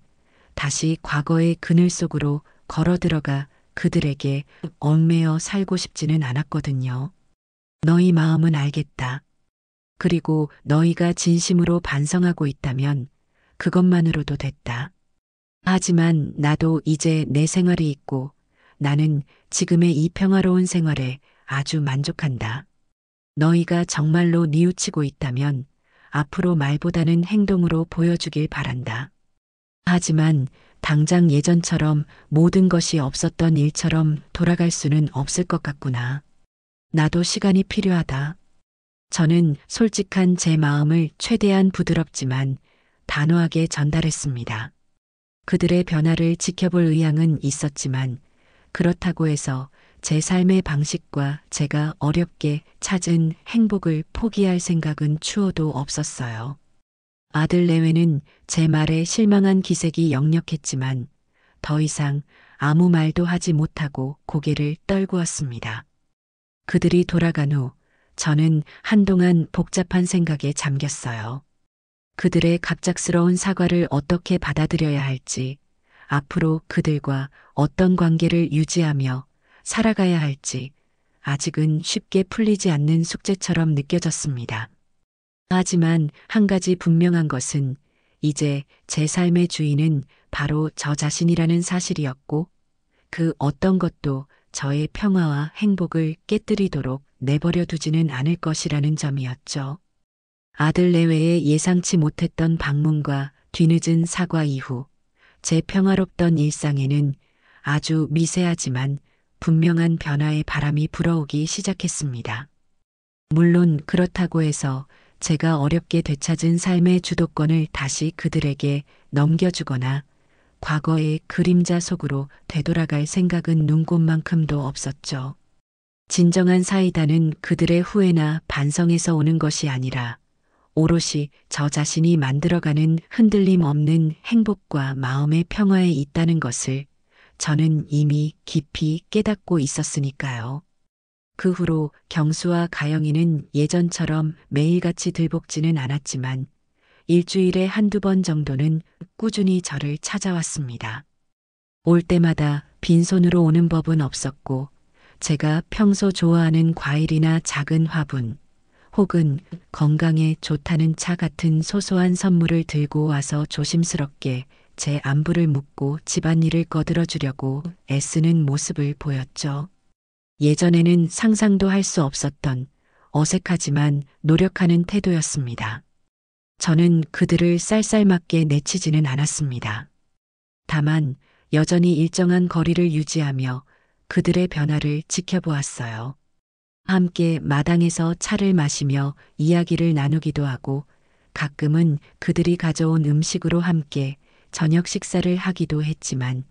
다시 과거의 그늘 속으로 걸어 들어가 그들에게 얽매여 살고 싶지는 않았거든요. 너희 마음은 알겠다. 그리고 너희가 진심으로 반성하고 있다면 그것만으로도 됐다. 하지만 나도 이제 내 생활이 있고 나는 지금의 이 평화로운 생활에 아주 만족한다. 너희가 정말로 뉘우치고 있다면 앞으로 말보다는 행동으로 보여주길 바란다. 하지만 당장 예전처럼 모든 것이 없었던 일처럼 돌아갈 수는 없을 것 같구나. 나도 시간이 필요하다. 저는 솔직한 제 마음을 최대한 부드럽지만 단호하게 전달했습니다. 그들의 변화를 지켜볼 의향은 있었지만 그렇다고 해서 제 삶의 방식과 제가 어렵게 찾은 행복을 포기할 생각은 추호도 없었어요. 아들 내외는 제 말에 실망한 기색이 역력했지만 더 이상 아무 말도 하지 못하고 고개를 떨구었습니다. 그들이 돌아간 후 저는 한동안 복잡한 생각에 잠겼어요. 그들의 갑작스러운 사과를 어떻게 받아들여야 할지, 앞으로 그들과 어떤 관계를 유지하며 살아가야 할지 아직은 쉽게 풀리지 않는 숙제처럼 느껴졌습니다. 하지만 한 가지 분명한 것은 이제 제 삶의 주인은 바로 저 자신이라는 사실이었고 그 어떤 것도 저의 평화와 행복을 깨뜨리도록 내버려 두지는 않을 것이라는 점이었죠. 아들 내외의 예상치 못했던 방문과 뒤늦은 사과 이후 제 평화롭던 일상에는 아주 미세하지만 분명한 변화의 바람이 불어오기 시작했습니다. 물론 그렇다고 해서 제가 어렵게 되찾은 삶의 주도권을 다시 그들에게 넘겨주거나 과거의 그림자 속으로 되돌아갈 생각은 눈꼽만큼도 없었죠. 진정한 사이다는 그들의 후회나 반성에서 오는 것이 아니라 오롯이 저 자신이 만들어가는 흔들림 없는 행복과 마음의 평화에 있다는 것을 저는 이미 깊이 깨닫고 있었으니까요. 그 후로 경수와 가영이는 예전처럼 매일같이 들볶지는 않았지만 일주일에 한두 번 정도는 꾸준히 저를 찾아왔습니다. 올 때마다 빈손으로 오는 법은 없었고 제가 평소 좋아하는 과일이나 작은 화분 혹은 건강에 좋다는 차 같은 소소한 선물을 들고 와서 조심스럽게 제 안부를 묻고 집안일을 거들어 주려고 애쓰는 모습을 보였죠. 예전에는 상상도 할 수 없었던 어색하지만 노력하는 태도였습니다. 저는 그들을 쌀쌀맞게 내치지는 않았습니다. 다만 여전히 일정한 거리를 유지하며 그들의 변화를 지켜보았어요. 함께 마당에서 차를 마시며 이야기를 나누기도 하고 가끔은 그들이 가져온 음식으로 함께 저녁 식사를 하기도 했지만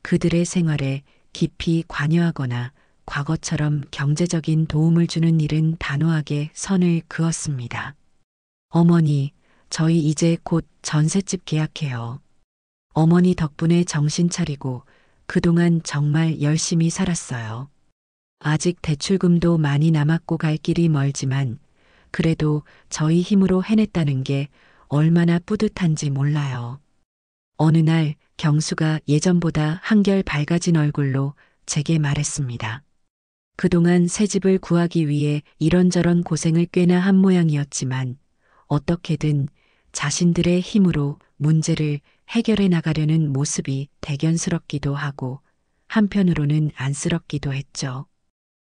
그들의 생활에 깊이 관여하거나 과거처럼 경제적인 도움을 주는 일은 단호하게 선을 그었습니다. 어머니, 저희 이제 곧 전셋집 계약해요. 어머니 덕분에 정신 차리고 그동안 정말 열심히 살았어요. 아직 대출금도 많이 남았고 갈 길이 멀지만 그래도 저희 힘으로 해냈다는 게 얼마나 뿌듯한지 몰라요. 어느 날 경수가 예전보다 한결 밝아진 얼굴로 제게 말했습니다. 그동안 새 집을 구하기 위해 이런저런 고생을 꽤나 한 모양이었지만 어떻게든 자신들의 힘으로 문제를 해결해 나가려는 모습이 대견스럽기도 하고 한편으로는 안쓰럽기도 했죠.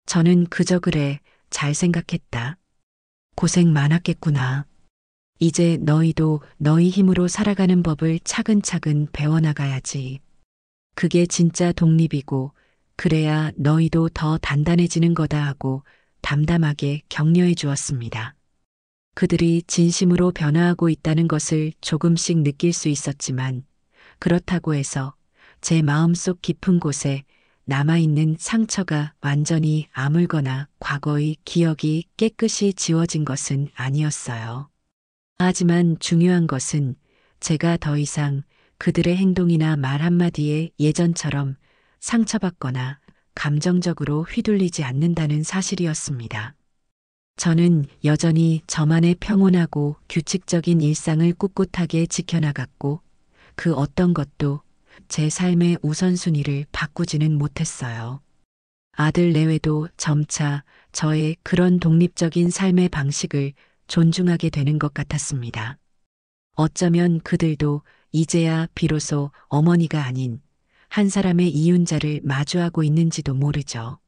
저는 그저 그래 잘 생각했다. 고생 많았겠구나. 이제 너희도 너희 힘으로 살아가는 법을 차근차근 배워나가야지. 그게 진짜 독립이고 그래야 너희도 더 단단해지는 거다 하고 담담하게 격려해 주었습니다. 그들이 진심으로 변화하고 있다는 것을 조금씩 느낄 수 있었지만 그렇다고 해서 제 마음속 깊은 곳에 남아있는 상처가 완전히 아물거나 과거의 기억이 깨끗이 지워진 것은 아니었어요. 하지만 중요한 것은 제가 더 이상 그들의 행동이나 말 한마디에 예전처럼 상처받거나 감정적으로 휘둘리지 않는다는 사실이었습니다. 저는 여전히 저만의 평온하고 규칙적인 일상을 꿋꿋하게 지켜나갔고 그 어떤 것도 제 삶의 우선순위를 바꾸지는 못했어요. 아들 내외도 점차 저의 그런 독립적인 삶의 방식을 존중하게 되는 것 같았습니다. 어쩌면 그들도 이제야 비로소 어머니가 아닌 한 사람의 이윤자를 마주하고 있는지도 모르죠.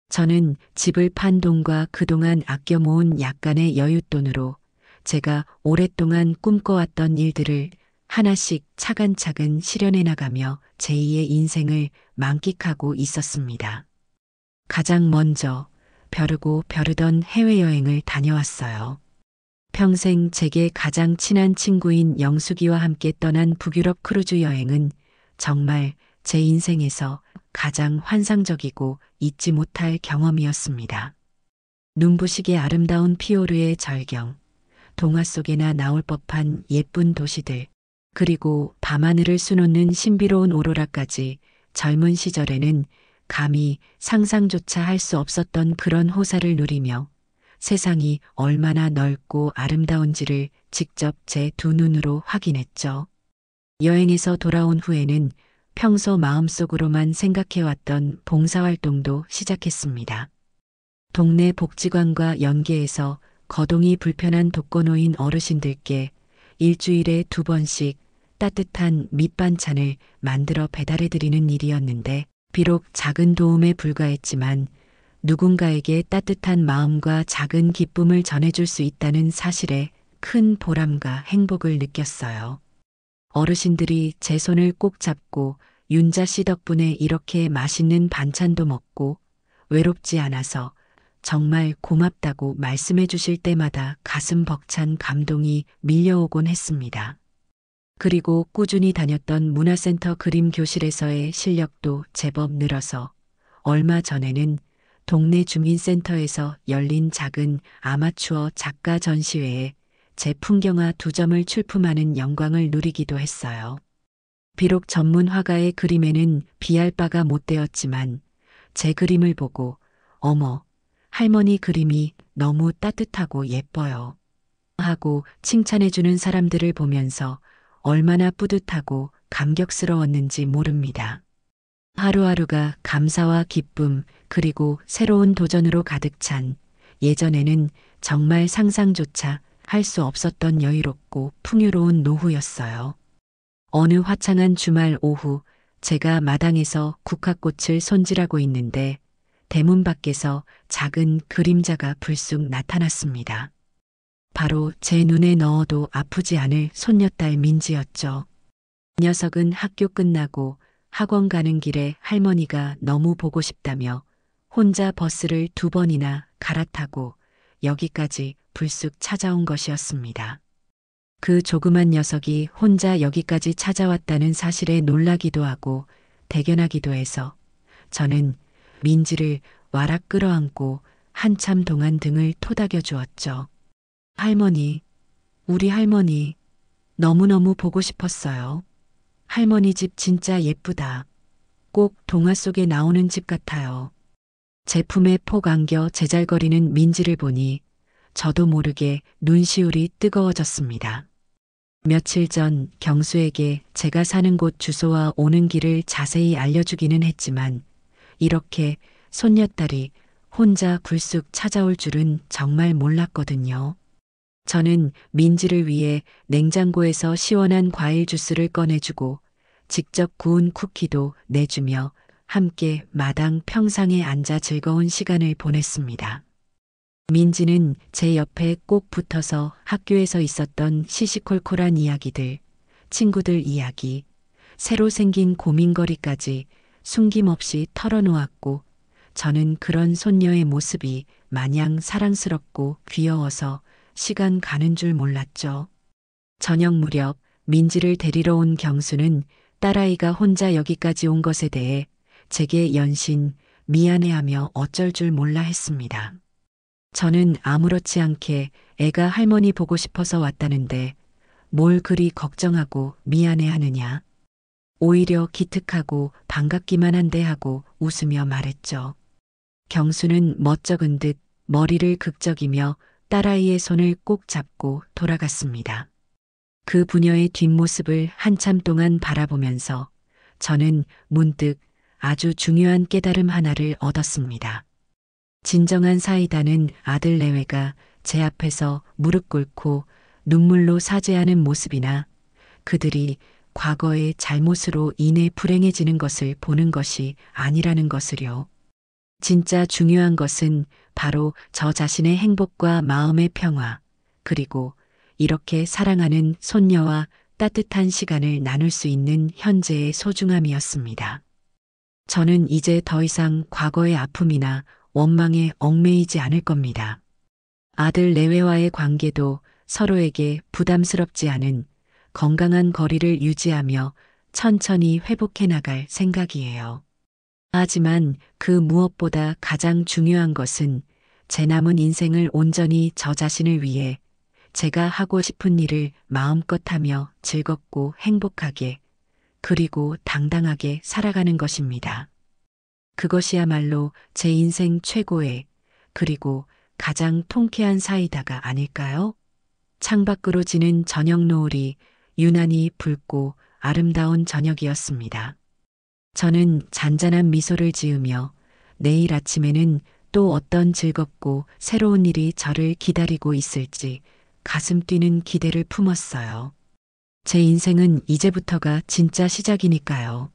저는 집을 판 돈과 그동안 아껴 모은 약간의 여윳돈으로 제가 오랫동안 꿈꿔왔던 일들을 하나씩 차근차근 실현해 나가며 제2의 인생을 만끽하고 있었습니다. 가장 먼저 벼르고 벼르던 해외여행을 다녀왔어요. 평생 제게 가장 친한 친구인 영숙이와 함께 떠난 북유럽 크루즈 여행은 정말 제 인생에서 가장 환상적이고 잊지 못할 경험이었습니다. 눈부시게 아름다운 피오르의 절경, 동화 속에나 나올 법한 예쁜 도시들, 그리고 밤하늘을 수놓는 신비로운 오로라까지 젊은 시절에는 감히 상상조차 할 수 없었던 그런 호사를 누리며 세상이 얼마나 넓고 아름다운지를 직접 제 두 눈으로 확인했죠. 여행에서 돌아온 후에는 평소 마음속으로만 생각해왔던 봉사활동도 시작했습니다. 동네 복지관과 연계해서 거동이 불편한 독거노인 어르신들께 일주일에 2번씩 따뜻한 밑반찬을 만들어 배달해드리는 일이었는데 비록 작은 도움에 불과했지만 누군가에게 따뜻한 마음과 작은 기쁨을 전해줄 수 있다는 사실에 큰 보람과 행복을 느꼈어요. 어르신들이 제 손을 꼭 잡고 윤자 씨 덕분에 이렇게 맛있는 반찬도 먹고 외롭지 않아서 정말 고맙다고 말씀해 주실 때마다 가슴 벅찬 감동이 밀려오곤 했습니다. 그리고 꾸준히 다녔던 문화센터 그림 교실에서의 실력도 제법 늘어서 얼마 전에는 동네 주민센터에서 열린 작은 아마추어 작가 전시회에 제 풍경화 2점을 출품하는 영광을 누리기도 했어요. 비록 전문 화가의 그림에는 비할 바가 못 되었지만 제 그림을 보고 어머, 할머니 그림이 너무 따뜻하고 예뻐요 하고 칭찬해주는 사람들을 보면서 얼마나 뿌듯하고 감격스러웠는지 모릅니다. 하루하루가 감사와 기쁨 그리고 새로운 도전으로 가득 찬 예전에는 정말 상상조차 할 수 없었던 여유롭고 풍요로운 노후였어요. 어느 화창한 주말 오후 제가 마당에서 국화꽃을 손질하고 있는데 대문 밖에서 작은 그림자가 불쑥 나타났습니다. 바로 제 눈에 넣어도 아프지 않을 손녀딸 민지였죠. 녀석은 학교 끝나고 학원 가는 길에 할머니가 너무 보고 싶다며 혼자 버스를 2번이나 갈아타고 여기까지 불쑥 찾아온 것이었습니다. 그 조그만 녀석이 혼자 여기까지 찾아왔다는 사실에 놀라기도 하고 대견하기도 해서 저는 민지를 와락 끌어안고 한참 동안 등을 토닥여 주었죠. 할머니, 우리 할머니 너무너무 보고 싶었어요. 할머니 집 진짜 예쁘다. 꼭 동화 속에 나오는 집 같아요. 제품에 폭 안겨 제잘거리는 민지를 보니 저도 모르게 눈시울이 뜨거워졌습니다. 며칠 전 경수에게 제가 사는 곳 주소와 오는 길을 자세히 알려주기는 했지만 이렇게 손녀딸이 혼자 불쑥 찾아올 줄은 정말 몰랐거든요. 저는 민지를 위해 냉장고에서 시원한 과일 주스를 꺼내주고 직접 구운 쿠키도 내주며 함께 마당 평상에 앉아 즐거운 시간을 보냈습니다. 민지는 제 옆에 꼭 붙어서 학교에서 있었던 시시콜콜한 이야기들, 친구들 이야기, 새로 생긴 고민거리까지 숨김없이 털어놓았고 저는 그런 손녀의 모습이 마냥 사랑스럽고 귀여워서 시간 가는 줄 몰랐죠. 저녁 무렵 민지를 데리러 온 경수는 딸아이가 혼자 여기까지 온 것에 대해 제게 연신 미안해하며 어쩔 줄 몰라 했습니다. 저는 아무렇지 않게 애가 할머니 보고 싶어서 왔다는데 뭘 그리 걱정하고 미안해하느냐. 오히려 기특하고 반갑기만 한데 하고 웃으며 말했죠. 경수는 멋쩍은 듯 머리를 극적이며 딸아이의 손을 꼭 잡고 돌아갔습니다. 그 부녀의 뒷모습을 한참 동안 바라보면서 저는 문득 아주 중요한 깨달음 하나를 얻었습니다. 진정한 사이다는 아들 내외가 제 앞에서 무릎 꿇고 눈물로 사죄하는 모습이나 그들이 과거의 잘못으로 인해 불행해지는 것을 보는 것이 아니라는 것을요. 진짜 중요한 것은 바로 저 자신의 행복과 마음의 평화, 그리고 이렇게 사랑하는 손녀와 따뜻한 시간을 나눌 수 있는 현재의 소중함이었습니다. 저는 이제 더 이상 과거의 아픔이나 원망에 얽매이지 않을 겁니다. 아들 내외와의 관계도 서로에게 부담스럽지 않은 건강한 거리를 유지하며 천천히 회복해 나갈 생각이에요. 하지만 그 무엇보다 가장 중요한 것은 제 남은 인생을 온전히 저 자신을 위해 제가 하고 싶은 일을 마음껏 하며 즐겁고 행복하게 그리고 당당하게 살아가는 것입니다. 그것이야말로 제 인생 최고의 그리고 가장 통쾌한 사이다가 아닐까요? 창밖으로 지는 저녁 노을이 유난히 붉고 아름다운 저녁이었습니다. 저는 잔잔한 미소를 지으며 내일 아침에는 또 어떤 즐겁고 새로운 일이 저를 기다리고 있을지 가슴 뛰는 기대를 품었어요. 제 인생은 이제부터가 진짜 시작이니까요.